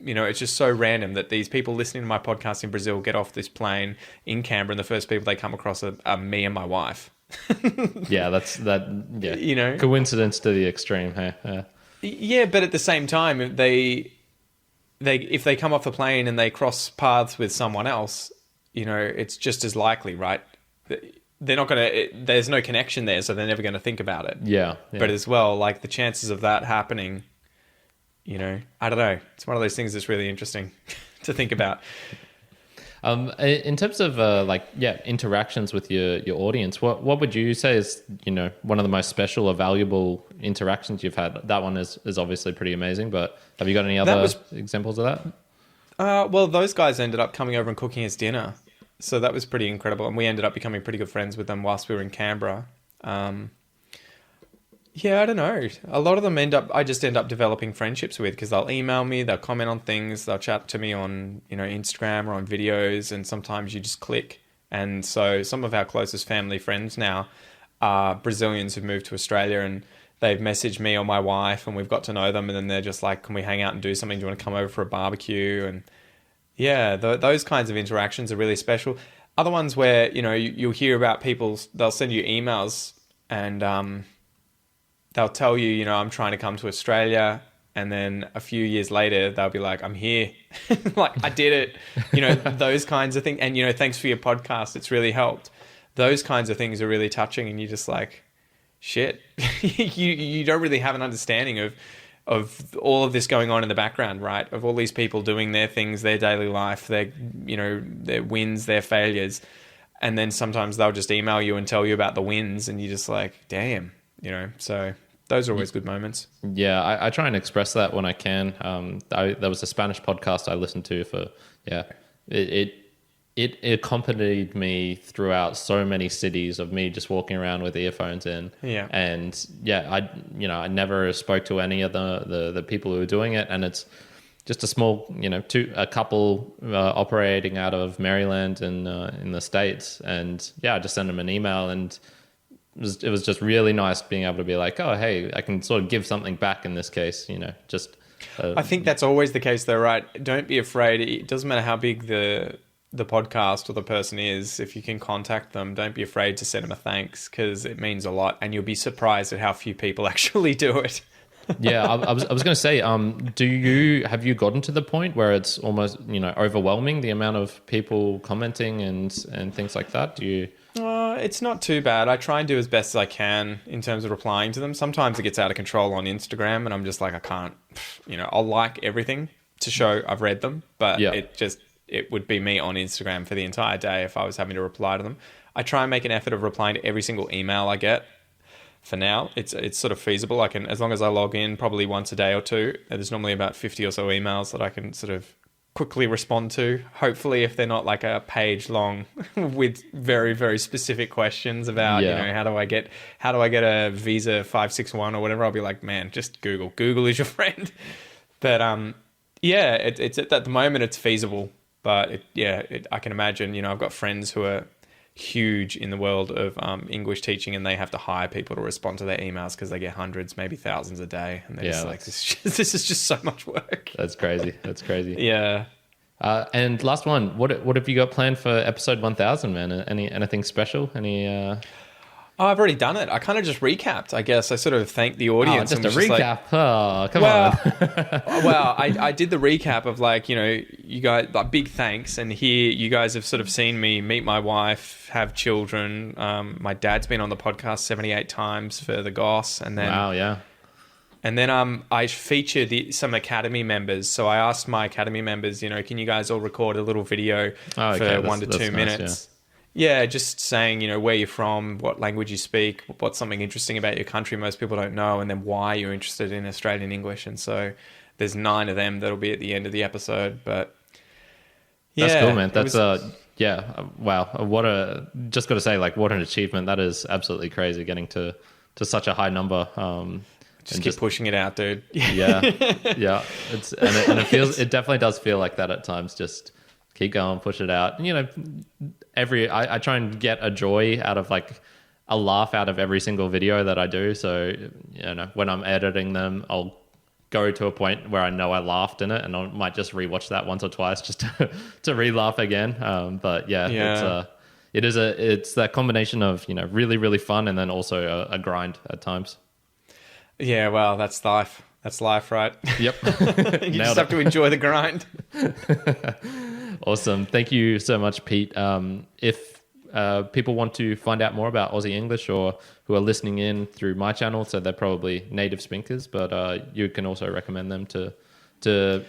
It's just so random that these people listening to my podcast in Brazil get off this plane in Canberra, and the first people they come across are me and my wife. That's coincidence to the extreme. Hey? Yeah, but at the same time, if they come off the plane and they cross paths with someone else, it's just as likely, right? They're not going to. There's no connection there, so they're never going to think about it. Yeah. But as well, like the chances of that happening, I don't know. It's one of those things that's really interesting to think about. In terms of interactions with your audience, what would you say is one of the most special or valuable interactions you've had? That one is obviously pretty amazing, but have you got any other examples of that? Well, those guys ended up coming over and cooking us dinner, so that was pretty incredible, and we ended up becoming pretty good friends with them whilst we were in Canberra. I don't know. A lot of them I just end up developing friendships with, because they'll email me, they'll comment on things, they'll chat to me on, Instagram or on videos, and sometimes you just click. And so some of our closest family friends now are Brazilians who've moved to Australia, and they've messaged me or my wife, and we've got to know them, and then they're just like, can we hang out and do something? Do you want to come over for a barbecue? And those kinds of interactions are really special. Other ones where, you'll hear about people, they'll send you emails and, they'll tell you, I'm trying to come to Australia, and then a few years later, they'll be like, I'm here. Like, I did it. Those kinds of things. And, thanks for your podcast. It's really helped. Those kinds of things are really touching, and you're just like, shit. you don't really have an understanding of all of this going on in the background, right? Of all these people doing their things, their daily life, their wins, their failures. And then sometimes they'll just email you and tell you about the wins, and you're just like, damn. So those are always good moments. Yeah, I try and express that when I can. There was a Spanish podcast I listened to it accompanied me throughout so many cities of me just walking around with earphones in. Yeah. And I never spoke to any of the people who were doing it, and it's just a small, a couple operating out of Maryland and in the States, and I just sent them an email, and it was just really nice being able to be like, oh, hey, I can sort of give something back in this case, just... I think that's always the case though, right? Don't be afraid. It doesn't matter how big the podcast or the person is. If you can contact them, don't be afraid to send them a thanks, because it means a lot, and you'll be surprised at how few people actually do it. Yeah, I was going to say, have you gotten to the point where it's almost, overwhelming, the amount of people commenting and things like that? Do you... It's not too bad. I try and do as best as I can in terms of replying to them. Sometimes it gets out of control on Instagram, and I'm just like, I can't, I'll like everything to show I've read them, but it would be me on Instagram for the entire day if I was having to reply to them. I try and make an effort of replying to every single email I get. For now, it's sort of feasible. I can, as long as I log in probably once a day or two, there's normally about 50 or so emails that I can sort of quickly respond to. Hopefully, if they're not like a page long with very, very specific questions about, how do I get a visa 561 or whatever, I'll be like, man, just Google. Google is your friend. But it's at the moment it's feasible. But I can imagine, I've got friends who are huge in the world of English teaching, and they have to hire people to respond to their emails because they get hundreds, maybe thousands a day, and they're just like, this is just so much work. That's crazy. Yeah. And last one, what have you got planned for episode 1000, man? Anything special? Oh, I've already done it. I kind of just recapped, I guess. I sort of thanked the audience. Just a recap. Come on. Well, I did the recap of you guys, like, big thanks. And here you guys have sort of seen me meet my wife, have children. My dad's been on the podcast 78 times for the Goss. And then, wow, yeah. And then I featured some Academy members. So I asked my Academy members, can you guys all record a little video for 1 to 2 minutes? Yeah, just saying, where you're from, what language you speak, what's something interesting about your country most people don't know, and then why you're interested in Australian English. And so there's 9 of them that'll be at the end of the episode. But that's cool, man. That's wow. Just got to say, what an achievement. That is absolutely crazy, getting to such a high number. Just keep pushing it out, dude. Yeah. It definitely does feel like that at times. Just keep going, push it out. I try and get a joy out of a laugh out of every single video that I do. So, when I'm editing them, I'll go to a point where I know I laughed in it, and I might just rewatch that once or twice just to re-laugh again. It's that combination of, really, really fun and then also a grind at times. Yeah, well, that's life. That's life, right? Yep. You just have to enjoy the grind. Awesome. Thank you so much, Pete. If people want to find out more about Aussie English, or who are listening in through my channel, so they're probably native speakers, but you can also recommend them to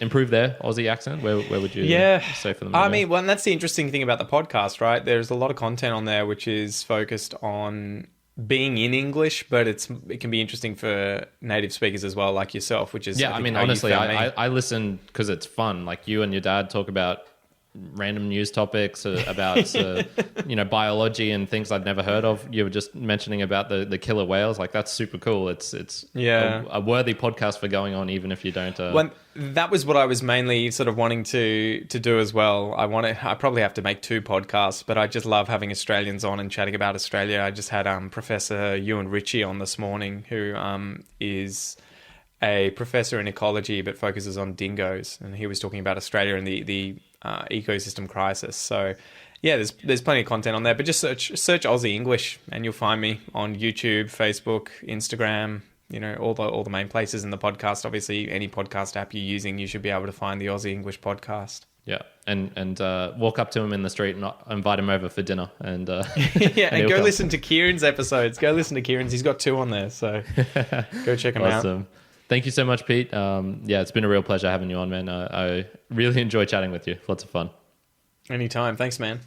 improve their Aussie accent, where would you say for them? I mean, well, that's the interesting thing about the podcast, right? There's a lot of content on there which is focused on being in English, but it can be interesting for native speakers as well, like yourself, which is honestly, I listen because it's fun. Like, you and your dad talk about random news topics about biology and things I'd never heard of. You were just mentioning about the killer whales. That's super cool. It's a worthy podcast for going on, even if you don't. That was what I was mainly sort of wanting to do as well. I probably have to make 2 podcasts, but I just love having Australians on and chatting about Australia. I just had Professor Ewan Ritchie on this morning, who is a professor in ecology but focuses on dingoes, and he was talking about Australia and the ecosystem crisis. So there's plenty of content on there, but just search Aussie English and you'll find me on YouTube, Facebook, Instagram, all the main places in the podcast. Obviously, any podcast app you're using, you should be able to find the Aussie English podcast. Yeah, and walk up to him in the street and invite him over for dinner, and and go listen to Kyrin's episodes. Go listen to Kyrin's. He's got 2 on there, so go check him out. Awesome. Thank you so much, Pete. It's been a real pleasure having you on, man. I really enjoy chatting with you. Lots of fun. Anytime. Thanks, man.